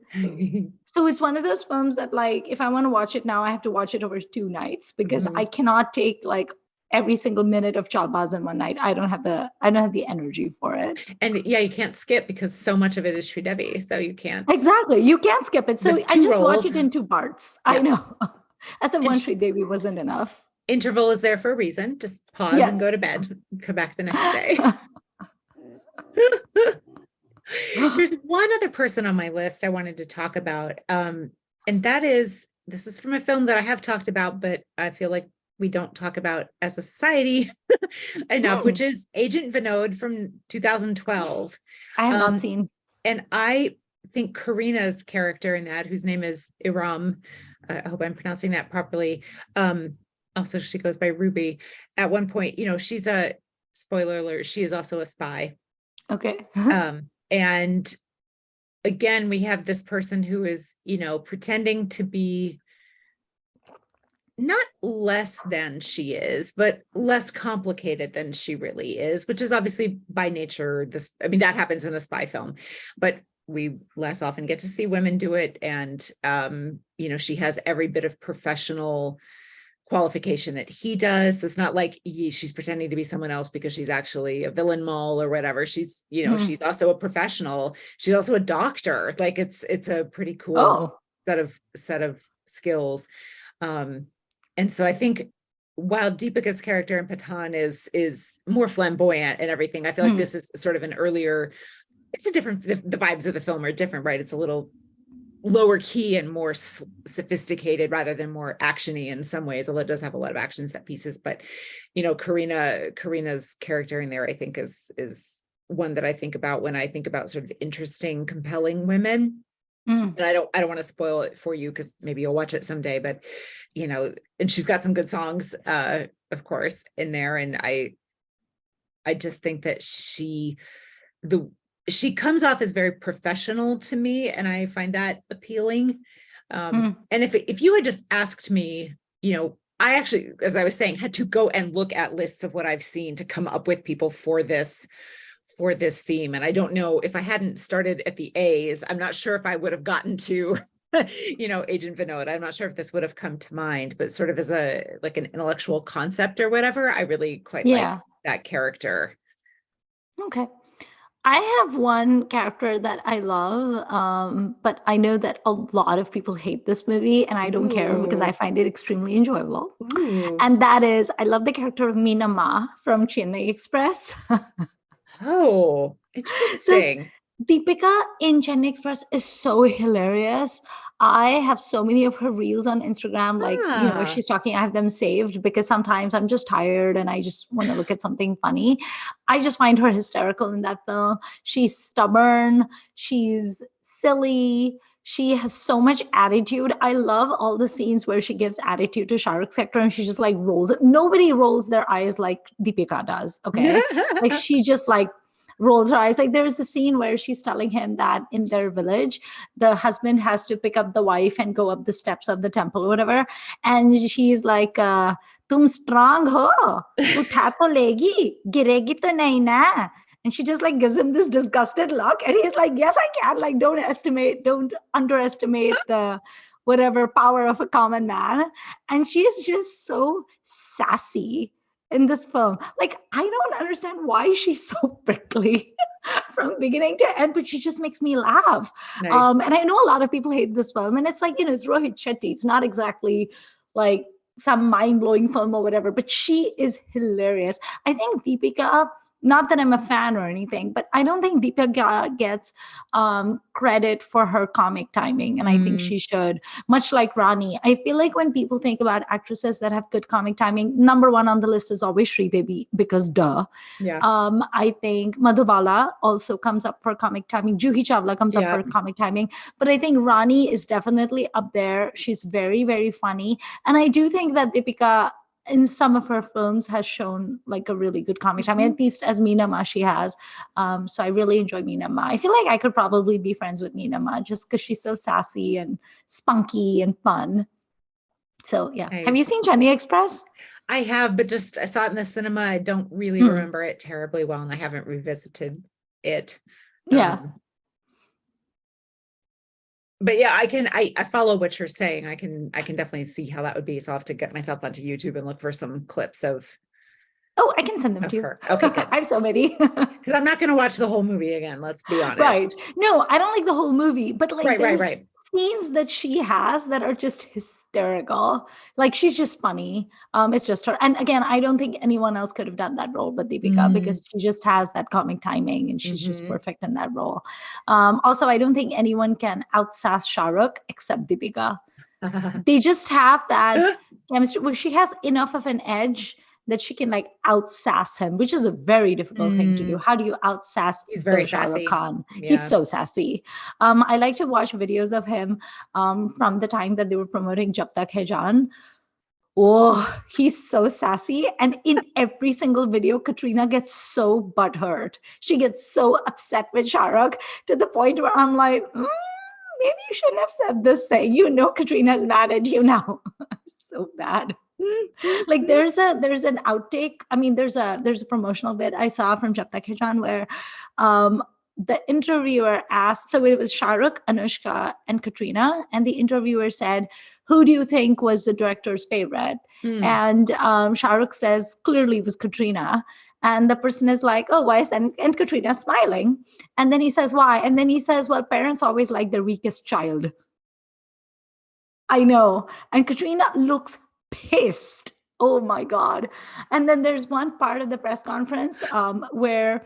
So it's one of those films that like if I want to watch it now, I have to watch it over 2 nights, because I Mhm. cannot take like every single minute of Chalbaz in one night. I don't have the energy for it. And yeah, you can't skip because so much of it is Sri Devi, so you can't. Exactly. You can't skip it. The So I two just watch roles. it in 2 parts. I Yep. know. I said And one Sri Devi wasn't enough. interval is there for a reason. Just pause and go Yes. to bed. Come back the next day. There's one other person on my list I wanted to talk about. And this is from a film that I have talked about, but I feel like we don't talk about as a society enough, Hmm. which is Agent Vinod from 2012. I have not Um, seen. and I think Karina's character in that, whose name is Iram, I hope I'm pronouncing that properly. Also, she goes by Ruby. At one point, she's a spoiler alert, she is also a spy. Okay. And again, we have this person who is, pretending to be not less than she is, but less complicated than she really is, which is obviously by nature that happens in the spy film, but we less often get to see women do it. And she has every bit of professional qualification that he does. So it's not like she's pretending to be someone else because she's actually a villain mole or whatever. She's, Hmm. she's also a professional. She's also a doctor. Like it's a pretty cool Oh. set of skills. Um, and so I think while Deepika's character in Patan is more flamboyant and everything, I feel like Hmm. this is sort of an earlier, it's a different, the vibes of the film are different, right? It's a little lower key and more sophisticated rather than more actiony in some ways, although it does have a lot of action set pieces. But Karina's character in there, I think is one that I think about when I think about sort of interesting, compelling women. Hmm. And I don't want to spoil it for you because maybe you'll watch it someday, but and she's got some good songs, of course, in there. And I just think that she comes off as very professional to me, and I find that appealing. Hmm. And if you had just asked me, I actually, as I was saying, had to go and look at lists of what I've seen to come up with people for this theme. And I don't know, if I hadn't started at the A's, I'm not sure if I would have gotten to Agent Vinod. I'm not sure if this would have come to mind, but sort of as like an intellectual concept or whatever, I really quite like Yeah. that character. Okay. I have one character that I love, but I know that a lot of people hate this movie, and I don't care because I Ooh. find it extremely enjoyable. Ooh. And that is, I love the character of Meena Ma from Chennai Express. Oh, So interesting. Deepika in Chennai Express is so hilarious. I have so many of her reels on Instagram. Like, if Ah. she's talking, I have them saved because sometimes I'm just tired and I just want to look at something funny. I just find her hysterical in that film. She's stubborn, she's silly, she has so much attitude. I love all the scenes where she gives attitude to Shah Rukh's character and she just like rolls it. Nobody rolls their eyes like Deepika does. Okay. Like she just like rolls her eyes. Like there's the scene where she's telling him that in their village, the husband has to pick up the wife and go up the steps of the temple or whatever. And she's like, Tum strong ho, utha to legi, giregi to nahi na. And she just like gives him this disgusted look. And he's like, yes, I can. Like, don't underestimate the whatever power of a common man. And she is just so sassy in this film. Like, I don't understand why she's so prickly from beginning to end, but she just makes me laugh. Nice. And I know a lot of people hate this film, and it's like, it's Rohit Shetty. It's not exactly like some mind-blowing film or whatever, but she is hilarious. I think Deepika, not that I'm a fan or anything, but I don't think Deepika gets credit for her comic timing, and I think Mm, she should. Much like Rani, I feel like when people think about actresses that have good comic timing, number one on the list is always Sridevi because duh. yeah. I think Madhubala also comes up for comic timing. Juhi Chawla comes up Yeah. for comic timing. But I think Rani is definitely up there. She's very, very funny. And I do think that Deepika in some of her films has shown like a really good comic timing, Mhm. at least as Meena Ma she has. So I really enjoy Meena Ma. I feel like I could probably be friends with Meena Ma just because she's so sassy and spunky and fun. So yeah. Have you Nice. seen Chennai Express? I have, but just I saw it in the cinema. I don't really Hmm. remember it terribly well, and I haven't revisited it. Yeah. Um, but yeah, I follow what you're saying. I can definitely see how that would be. So I'll have to get myself onto YouTube and look for some clips Oh, I can send them of to you. her. Okay, good. I have so many. Because I'm not going to watch the whole movie again. Let's be Right. honest. No, I don't like the whole movie, but like Right, right, there's right. scenes that she has that are just hysterical. Like she's just funny. It's just her. And again, I don't think anyone else could have done that role but Deepika Mm, because she just has that comic timing and she's just hmm. perfect in that role. Also, I don't think anyone can outsass Shah Rukh except Deepika. They just have that chemistry where she has enough of an edge that she can like outsass him, which is a very difficult thing to do. Mm, How do you outsass he's the very Shah Rukh sassy. Khan? He's Yeah. so sassy. I like to watch videos of him from the time that they were promoting Jab Tak Hai Jaan. Oh, he's so sassy. And in every single video, Katrina gets so butthurt. She gets so upset with Shah Rukh to the point where I'm like, maybe you shouldn't have said this thing. You know, Katrina's mad at you now. So bad. Like there's an outtake. I mean, there's a promotional bit I saw from Jab Tak Hai Jaan where um, the interviewer asked, so it was Shah Rukh, Anushka, and Katrina, and the interviewer said, "Who do you think was the director's favorite?" Mm. And Shah Rukh says, "Clearly it was Katrina." And the person is like, "Oh, why is that?" And Katrina's smiling. And then he says, "Why?" And then he says, "Well, parents always like their weakest child." I know. And Katrina looks pissed. Oh my God. And then there's one part of the press conference where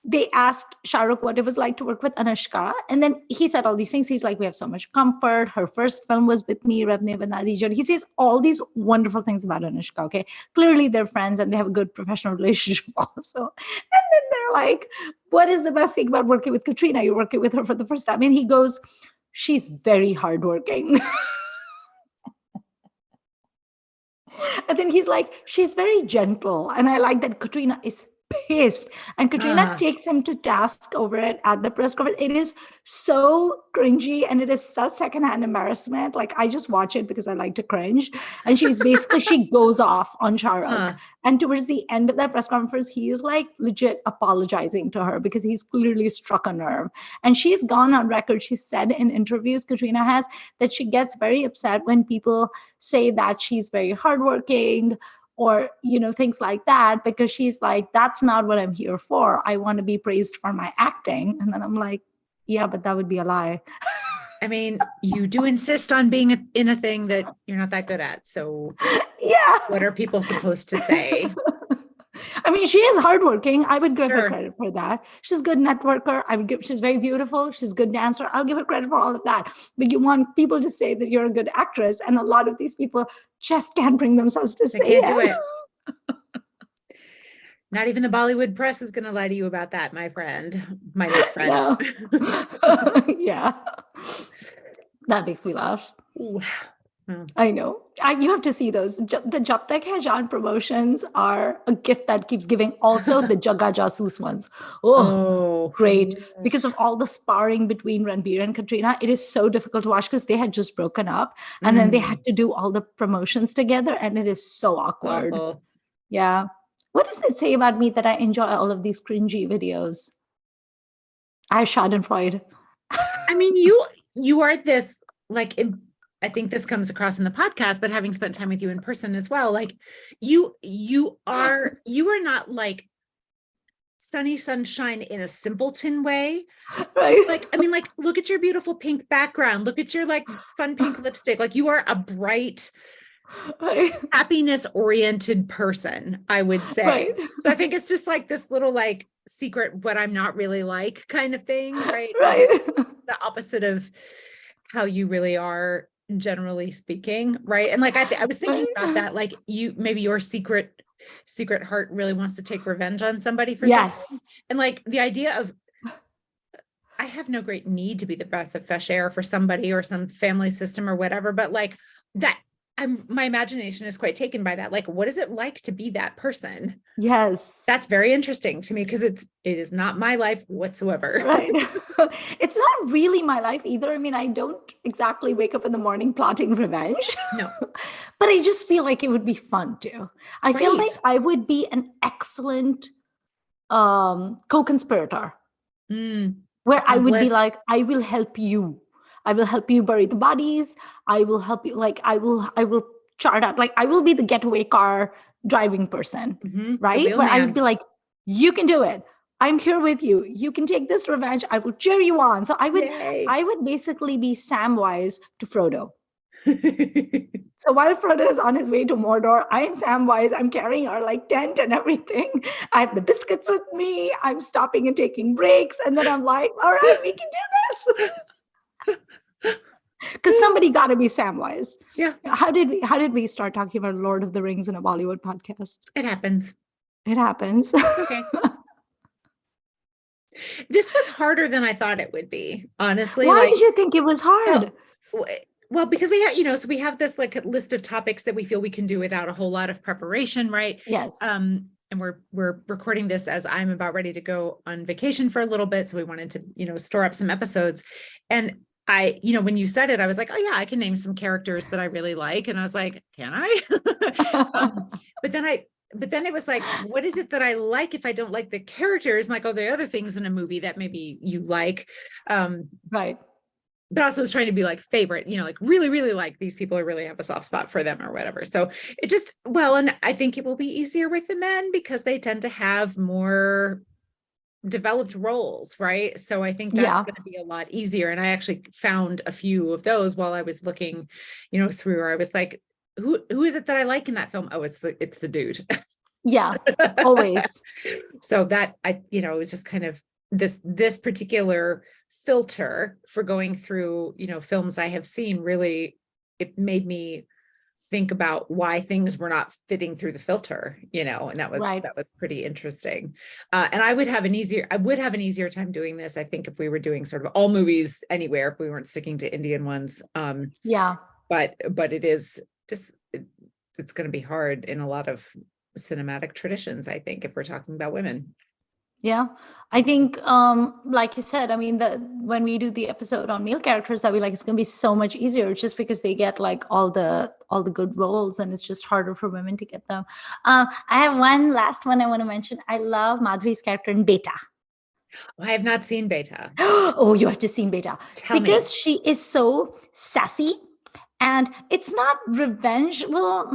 they asked Shah Rukh what it was like to work with Anushka. And then he said all these things. He's like, we have so much comfort. Her first film was with me, Rab Ne Bana Di Jodi. He says all these wonderful things about Anushka. Okay. Clearly they're friends and they have a good professional relationship also. And then they're like, what is the best thing about working with Katrina? You're working with her for the first time. And he goes, she's very hardworking. And then he's like, she's very gentle. And I like that Katrina is pissed. And Katrina Uh, takes him to task over it at the press conference. It is so cringy and it is such secondhand embarrassment. Like I just watch it because I like to cringe. And she goes off on Shah Rukh. huh. And towards the end of that press conference, he is like legit apologizing to her because he's clearly struck a nerve. And she's gone on record. She said in interviews, Katrina has, that she gets very upset when people say that she's very hardworking or things like that, because she's like, that's not what I'm here for. I want to be praised for my acting. And then I'm like, yeah, but that would be a lie. I mean, you do insist on being in a thing that you're not that good at. So Yeah. what are people supposed to say? I mean, she is hardworking. I would give her Sure. credit for that. She's a good networker. She's very beautiful. She's a good dancer. I'll give her credit for all of that. But you want people to say that you're a good actress. And a lot of these people just can't bring themselves to They say can't do it. it. Not even the Bollywood press is going to lie to you about that, my friend, my late friend. No. Yeah. That makes me laugh. Ooh. Oh. I know. You have to see those. The Jab Tak Hai Jaan promotions are a gift that keeps giving. Also, the Jaga Jasoos ones. Oh, Oh. great. Because of all the sparring between Ranbir and Katrina, it is so difficult to watch because they had just broken up and then they had to do all the promotions together and it is so awkward. Awful. Yeah. What does it say about me that I enjoy all of these cringy videos? I have Schadenfreude. I mean, you are this like I think this comes across in the podcast, but having spent time with you in person as well, like you are not like sunny sunshine in a simpleton way. Right. Like, I mean, like, look at your beautiful pink background. Look at your like fun pink lipstick. Like you are a bright, Right. happiness oriented person, I would say. Right. So I think it's just like this little like secret, what I'm not really like kind of thing, right? Right. The opposite of how you really are, generally speaking, right? And like I was thinking about that, like maybe your secret heart really wants to take revenge on somebody for something. Yes. And like the idea of, I have no great need to be the breath of fresh air for somebody or some family system or whatever, but like that, my imagination is quite taken by that. Like, what is it like to be that person? Yes. That's very interesting to me because it is not my life whatsoever. Right. It's not really my life either. I mean, I don't exactly wake up in the morning plotting revenge. No. But I just feel like it would be fun too. I feel like I would be an excellent co-conspirator. Where I would be like, I will help you. I will help you bury the bodies. I will help you. Like, I will chart out. Like, I will be the getaway car driving person, right? Where I would be like, you can do it. I'm here with you. You can take this revenge. I will cheer you on. So I would basically be Samwise to Frodo. So while Frodo is on his way to Mordor, I am Samwise. I'm carrying our like tent and everything. I have the biscuits with me. I'm stopping and taking breaks. And then I'm like, all right, we can do this. Because somebody got to be Samwise. Yeah, How did we start talking about Lord of the Rings in a Bollywood podcast? it happens. It happens. Okay. This was harder than I thought it would be, honestly. Why Like, did you think it was well, hard? well, because we have, so we have this like a list of topics that we feel we can do without a whole lot of preparation, right? Yes. And we're recording this as I'm about ready to go on vacation for a little bit, so we wanted to, store up some episodes. And I, when you said it, I was like, oh yeah, I can name some characters that I really like, and I was like, can I? um, but then it was like, what is it that I like if I don't like the characters? I'm like, oh, the other things in a movie that maybe you like. Right. But also was trying to be like favorite, like really, really like these people. I really have a soft spot for them or whatever. So it just, well, and I think it will be easier with the men because they tend to have more developed roles, right? So I think that's Yeah. going to be a lot easier. And I actually found a few of those while I was looking, through, where I was like, who is it that I like in that film? Oh, it's the dude. Yeah. Always. So that it's just kind of this particular filter for going through, films I have seen, really, it made me think about why things were not fitting through the filter, and that Right. was pretty interesting. And I would have an easier time doing this, I think, if we were doing sort of all movies anywhere, if we weren't sticking to Indian ones. Yeah. But it is just, it's going to be hard in a lot of cinematic traditions, I think, if we're talking about women. Yeah. I think, like you said, I mean, when we do the episode on male characters, that we like, it's going to be so much easier just because they get like all the good roles, and it's just harder for women to get them. I have one last one I want to mention. I love Madhuri's character in Beta. I have not seen Beta. Oh, you have to see Beta. Tell Because me. she is so sassy. And it's not revenge. Well,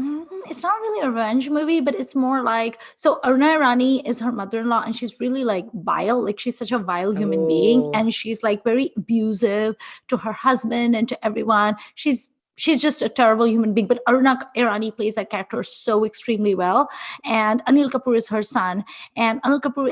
it's not really a revenge movie, but it's more like, so Aruna Irani is her mother-in-law, and she's really like vile. Like, she's such a vile human being, Oh, and she's like very abusive to her husband and to everyone. She's just a terrible human being. But Aruna Irani plays that character so extremely well. And Anil Kapoor is her son. And Anil Kapoor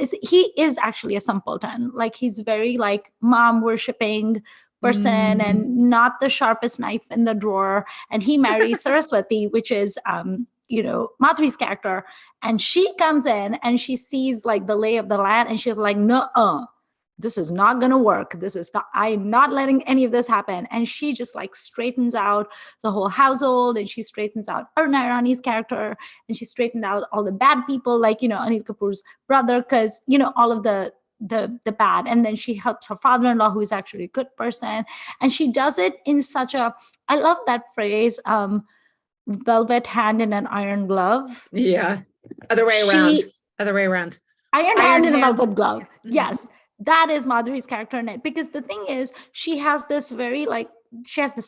is actually a simpleton. Like, he's very like mom worshipping person mm. and not the sharpest knife in the drawer. And he marries Saraswati, which is Madhuri's character. And she comes in and she sees like the lay of the land, and she's like, no, this is not going to work. I'm not letting any of this happen. And she just like straightens out the whole household, and she straightens out Aruna Irani's character, and she straightened out all the bad people, like, Anil Kapoor's brother, because, all of the bad. And then she helps her father-in-law, who is actually a good person. And she does it in such a, I love that phrase, velvet hand in an iron glove. Yeah. Other way around. Iron Iron hand in a hand. velvet glove. Mhm. Yes. That is Madhuri's character in it. Because the thing is, she has this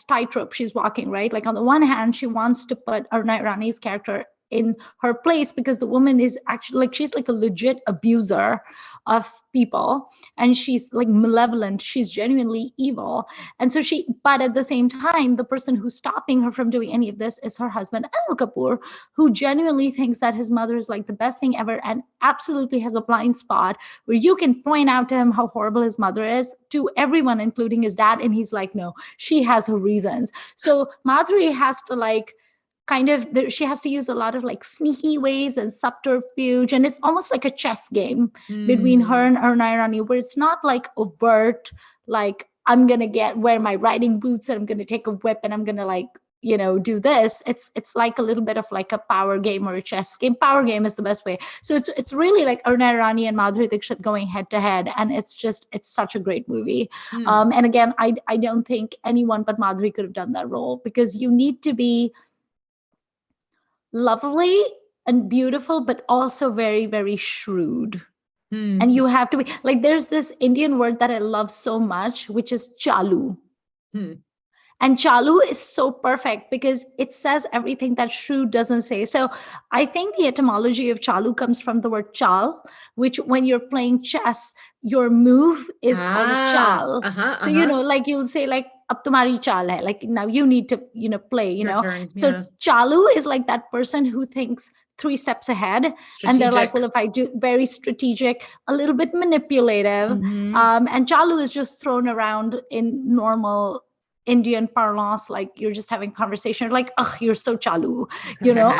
tightrope she's walking, right? Like, on the one hand, she wants to put Aruna Irani's character in her place, because the woman is actually like, she's like a legit abuser of people, and she's like malevolent, she's genuinely evil. And so but at the same time, the person who's stopping her from doing any of this is her husband, Anil Kapoor, who genuinely thinks that his mother is like the best thing ever, and absolutely has a blind spot where you can point out to him how horrible his mother is to everyone, including his dad, and he's like, no, she has her reasons. So Madhuri has to like she has to use a lot of like sneaky ways and subterfuge, and it's almost like a chess game between her and Aruna Irani, where it's not like overt, like, I'm gonna wear my riding boots and I'm gonna take a whip and I'm gonna like, do this. It's like a little bit of like a power game or a chess game. Power game is the best way. So it's really like Aruna Irani and Madhuri Dixit going head to head, and it's such a great movie. And again, I don't think anyone but Madhuri could have done that role, because you need to be lovely and beautiful, but also very, very shrewd. And you have to be like, there's this Indian word that I love so much, which is chalu. And chalu is so perfect because it says everything that shrewd doesn't say. So I think the etymology of chalu comes from the word chal, which when you're playing chess, your move is called a chal. So, like you'll say like, ab tumhari chal hai, like now you need to, play, Your turn, So yeah. chalu is like that person who thinks 3 steps ahead. And they're like, well, if I do, very strategic, a little bit manipulative. And chalu is just thrown around in normal Indian parlance, like you're just having conversation, like, oh, you're so chalu, you know.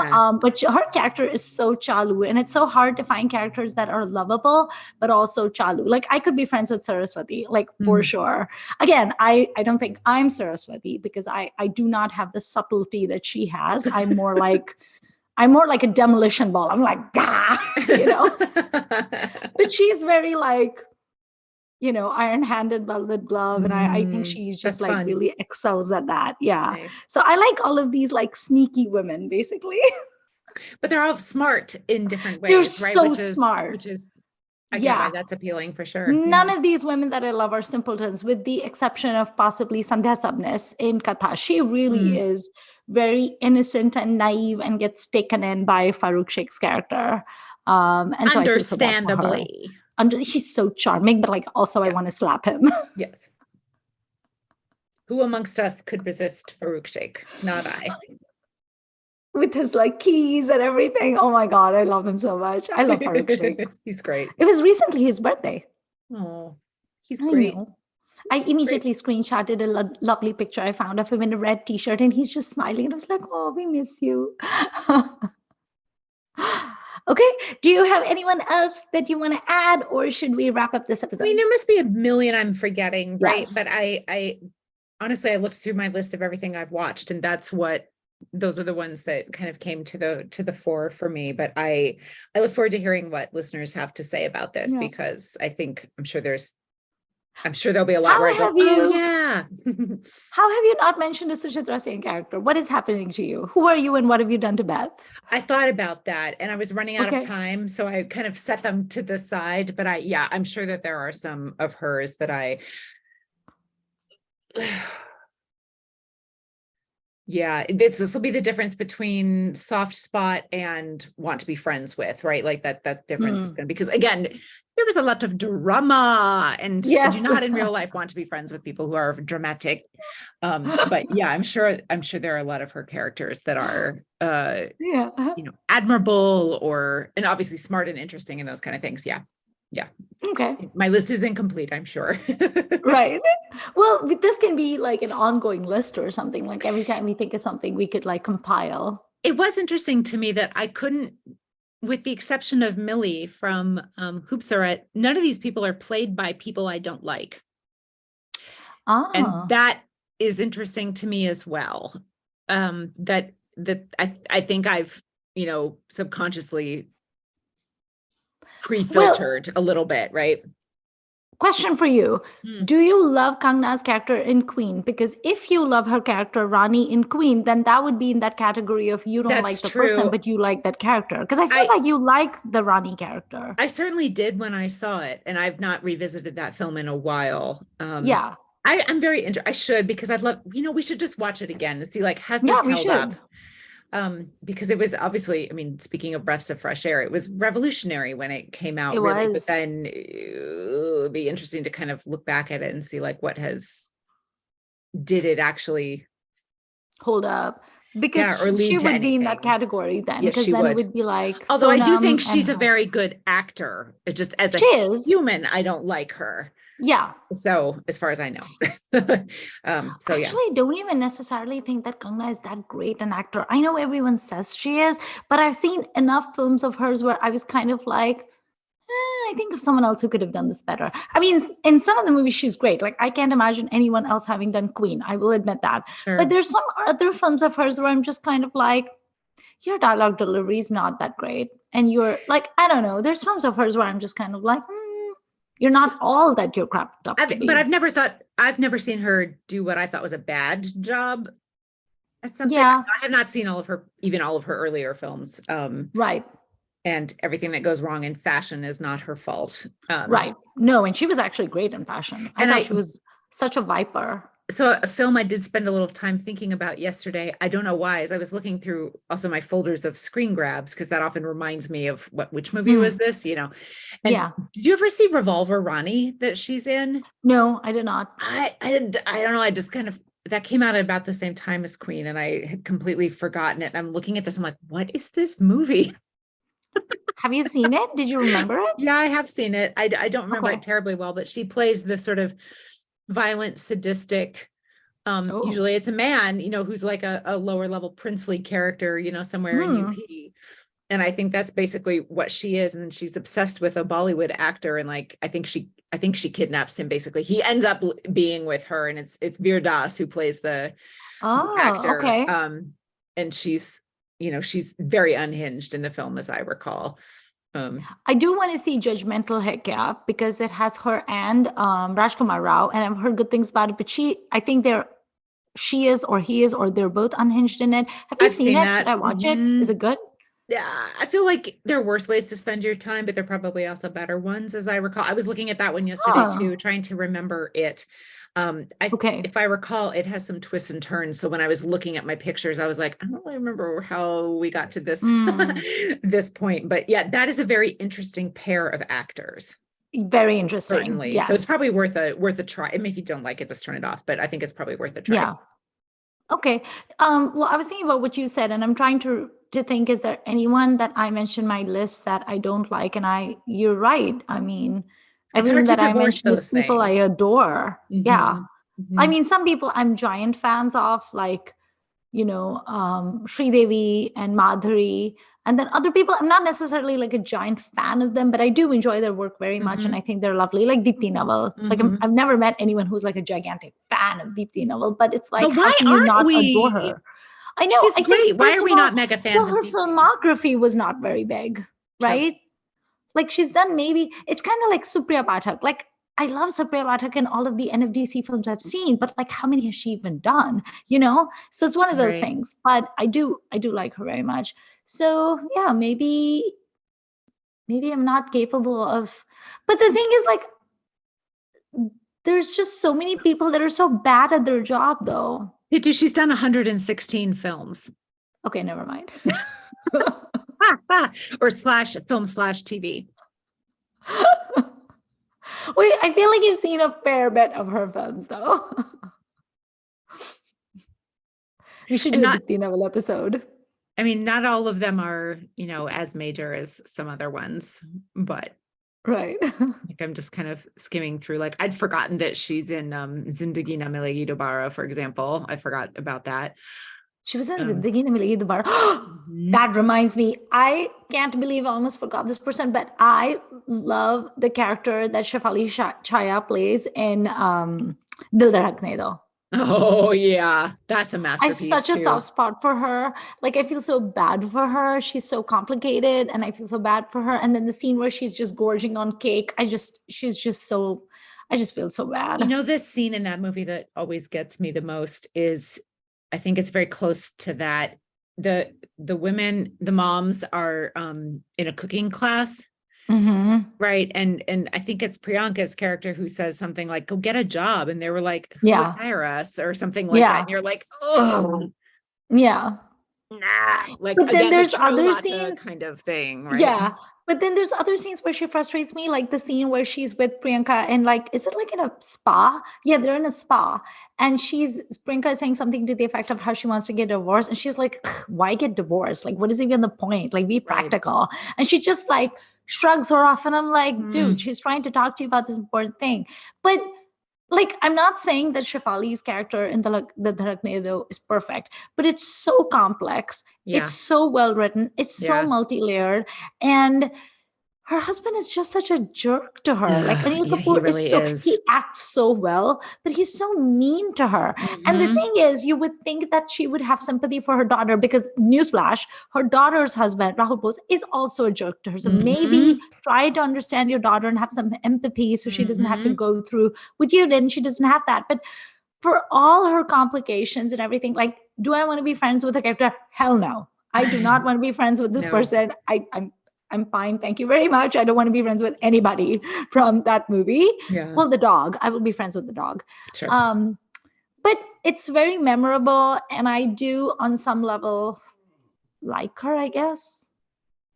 But her character is so chalu, and it's so hard to find characters that are lovable but also chalu. Like I could be friends with Saraswati, like for sure. Again, I don't think I'm Saraswati because I do not have the subtlety that she has. I'm more like a demolition ball. I'm like, ah, you know. But she's very like, you know, iron-handed velvet glove. And I think she just That's like fun. really excels at that. Yeah. Nice. So I like all of these like sneaky women, basically. But they're all smart in different They're ways, right? so smart. Which is, I get why Yeah. that's appealing for sure. None of these women that I love are simpletons, with the exception of possibly Sandhya Sabnis in Katha. She really is very innocent and naive and gets taken in by Farooq Sheikh's character. And so I feel so bad for her. Understandably. He's so charming, but like also I want to slap him. Yes. Who amongst us could resist Farooq Sheikh? Not I. With his like keys and everything. Oh my God, I love him so much. I love Farooq Sheikh. He's great. It was recently his birthday. Oh, he's I great. know. I immediately screenshotted a lovely picture I found of him in a red t-shirt, and he's just smiling. And I was like, oh, we miss you. Okay. Do you have anyone else that you want to add, or should we wrap up this episode? I mean, there must be a million I'm forgetting, right? Yes. But I honestly, I looked through my list of everything I've watched, and those are the ones that kind of came to the fore for me. But I look forward to hearing what listeners have to say about this, because I'm sure there'll be a lot where I go, oh yeah. How have you not mentioned a Suchitra Sen character? What is happening to you? Who are you and what have you done to Beth? I thought about that and I was running out of time, so I kind of set them to the side. But I'm sure that there are some of hers that yeah, this will be the difference between soft spot and want to be friends with, right? Like that difference is going to, because again, there was a lot of drama, and I do not in real life want to be friends with people who are dramatic. But yeah, I'm sure there are a lot of her characters that are, admirable and obviously smart and interesting and those kind of things. Yeah. Okay. My list is incomplete, I'm sure. Right. Well, this can be like an ongoing list or something. Like every time we think of something, we could like compile. It was interesting to me that I couldn't, with the exception of Millie from Hoopsaret, none of these people are played by people I don't like. And that is interesting to me as well. That I think I've, subconsciously pre-filtered a little bit, right? Question for you. Do you love Kangna's character in Queen? Because if you love her character Rani in Queen, then that would be in that category of you don't like the person, but you like that character. Because I feel like you like the Rani character. I certainly did when I saw it, and I've not revisited that film in a while. I'm very interested. I should, because I'd love, we should just watch it again and see, like, has this held up? Because it was obviously, I mean, speaking of breaths of fresh air, it was revolutionary when it came out, really. But then it'll be interesting to kind of look back at it and see, like, did it actually hold up? Because she would be in that category then. Yes, she then would. It would be like, although I do think she's a very good actor. It just, as a human, I don't like her. Yeah. So as far as I know. Actually, I don't even necessarily think that Kangna is that great an actor. I know everyone says she is, but I've seen enough films of hers where I was kind of like, I think of someone else who could have done this better. I mean, in some of the movies, she's great. Like, I can't imagine anyone else having done Queen. I will admit that. Sure. But there's some other films of hers where I'm just kind of like, your dialogue delivery is not that great. And you're like, I don't know. There's films of hers where I'm just kind of like, you're not all that you're crapped up to be. But I've never seen her do what I thought was a bad job at something. Yeah. I have not seen all of her earlier films. Right. And everything that goes wrong in fashion is not her fault. Right. No, and she was actually great in fashion. I thought she was such a viper. So a film I did spend a little time thinking about yesterday, I don't know why, as I was looking through also my folders of screen grabs, because that often reminds me of which movie was this, And did you ever see Revolver Ronnie that she's in? No, I did not. I don't know. I just kind of, that came out at about the same time as Queen, and I had completely forgotten it. And I'm looking at this, I'm like, what is this movie? Have you seen it? Did you remember it? Yeah, I have seen it. I don't remember it terribly well, but she plays this sort of violent, sadistic Oh. Usually it's a man, who's like a lower level princely character, somewhere in Hmm. UP. And I think that's basically what she is. And she's obsessed with a Bollywood actor. And like, I think she kidnaps him. Basically, he ends up being with her, and it's Veer Das who plays the Oh, actor. okay. And she's very unhinged in the film, as I recall. I do want to see Judgmental Heck Yeah because it has her and Rajkumar Rao, and I've heard good things about it. But I think she is or he is or they're both unhinged in it. Have you I've seen seen it? Should that. I watch it? Is it good? Yeah, I feel like there are worse ways to spend your time, but there are probably also better ones, as I recall. I was looking at that one yesterday too, Oh, trying to remember it. okay. If I recall, it has some twists and turns. So when I was looking at my pictures, I was like, I don't really remember how we got to this Mm, this point. But yeah, that is a very interesting pair of actors, very interesting. certainly. So it's Yes. probably worth a try. I mean, if you don't like it, just turn it off. But I think it's probably worth a try. Yeah. Okay. Well, I was thinking about what you said, and I'm trying to think, is there anyone that I mentioned my list that I don't like? And you're right. I mean, It's hard everyone to that I divorce mentioned is those people I things. adore. Yeah. Hmm. I Hmm. mean, some people I'm giant fans of, like, Devi and Madhuri. And then other people, I'm not necessarily like a giant fan of them, but I do enjoy their work very much. And Hmm. I think they're lovely, like Deepti Naval. Like, Hmm. I've never met anyone who's like a gigantic fan of Deepti Naval, but it's like, But how why can you aren't not adore we? her? I know. She's I think, great. Why first are of we all, not mega fans well, of her Deepti? filmography was not very big, True. right? Like, she's done maybe, it's kind of like Supriya Pathak. Like, I love Supriya Pathak and all of the NFDC films I've seen, but like, how many has she even done? So it's one of those Right. things. But I do like her very much. So yeah, maybe I'm not capable of. But the thing is, like, there's just so many people that are so bad at their job, though. She's done 116 films. Okay, never mind. Or slash film slash TV. Wait, I feel like you've seen a fair bit of her films, though. We should And do a not, Dipti Naval episode. I mean, not all of them are, as major as some other ones, but Right. like I'm just kind of skimming through. Like I'd forgotten that she's in Zindagi Na Milegi Dobara, for example. I forgot about that. She was in Um, Zindagi Na Milegi Dobara. mhm. That reminds me, I can't believe I almost forgot this person, but I love the character that Shefali Chaya plays in Dil Dhadakne Do. Oh yeah, that's a I have masterpiece such a soft too. spot for her. Like, I feel so bad for her. She's so complicated, and I feel so bad for her. And then the scene where she's just gorging on cake, she's just so, I just feel so bad. This scene in that movie that always gets me the most is, I think it's very close to that. The women, the moms are in a cooking class, Hmm. right? And I think it's Priyanka's character who says something like, "Go get a job," and they were like, "Who would Yeah. hire us?" or something like that. Yeah. And you're like, "Oh, Yeah. nah!" Like But then again, the there's Cholo other Lata scenes. kind of thing, right? Yeah. But then there's other scenes where she frustrates me, like the scene where she's with Priyanka and, like, is it like in a spa? Yeah, they're in a spa. And Priyanka is saying something to the effect of how she wants to get divorced. And she's like, "Ugh, why get divorced? Like, what is even the point? Like, be Right. practical." And she just like shrugs her off. And I'm like, dude, Mm, she's trying to talk to you about this important thing. But like, I'm not saying that Shefali's character in the Dharakne is perfect, but it's so complex. It's yeah, so well written. It's so yeah. multi-layered. And her husband is just such a jerk to her. Like, Ugh, Anil yeah, he Kapoor is really so, is. he acts so well, but he's so mean to her. And the Hmm. thing is, you would think that she would have sympathy for her daughter because, newsflash, her daughter's husband, Rahul Bose, is also a jerk to her. So maybe Hmm. try to understand your daughter and have some empathy so she doesn't have to Hmm. go through what you did and she doesn't have that. But for all her complications and everything, like, do I want to be friends with a character? Hell no. I do not want to be friends with this No. person. I'm fine. Thank you very much. I don't want to be friends with anybody from that movie. Yeah, Well, the dog. I will be friends with the dog. sure. Um, but it's very memorable, and I do, on some level, like her, I guess,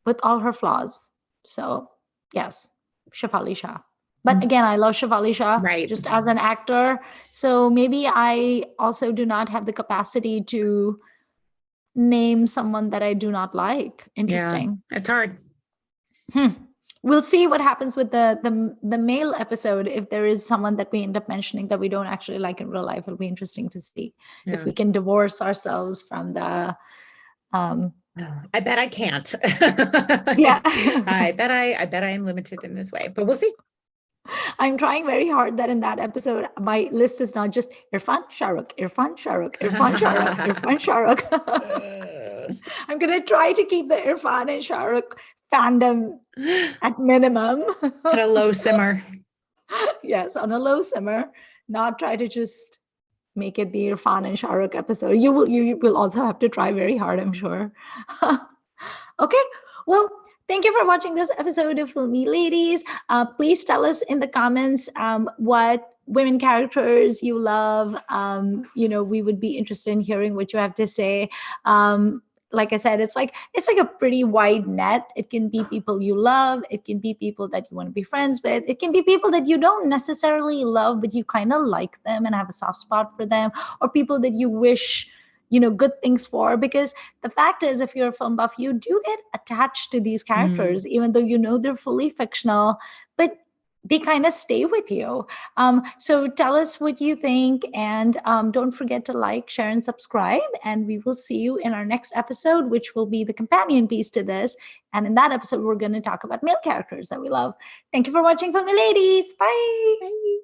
with all her flaws. So, yes, Shafali Shah. But again, I love Shafali Shah Right. just as an actor. So maybe I also do not have the capacity to name someone that I do not like. Yeah, Interesting. it's hard. Hmm. we'll see what happens with the male episode. If there is someone that we end up mentioning that we don't actually like in real life, it'll be interesting to see if Yeah. we can divorce ourselves from the I bet I can't. yeah. I bet I am limited in this way, but we'll see. I'm trying very hard that in that episode my list is not just Irfan, Shahrukh, Irfan, Shahrukh, Irfan, Shahrukh, Irfan, Shahrukh. I'm gonna try to keep the Irfan and Shahrukh fandom at minimum. At a low simmer. Yes, on a low simmer, not try to just make it the Irfan and Shahrukh episode. You will also have to try very hard, I'm sure. Okay, well, thank you for watching this episode of Filmi Ladies. Please tell us in the comments what women characters you love. We would be interested in hearing what you have to say. Like I said, it's like a pretty wide net. It can be people you love, it can be people that you want to be friends with, it can be people that you don't necessarily love, but you kind of like them and have a soft spot for them, or people that you wish good things for. Because the fact is, if you're a film buff, you do get attached to these characters, even though they're fully fictional, but they kind of stay with you. So tell us what you think, and don't forget to like, share, and subscribe. And we will see you in our next episode, which will be the companion piece to this. And in that episode, we're going to talk about male characters that we love. Thank you for watching, Filmy Ladies. Bye. Bye.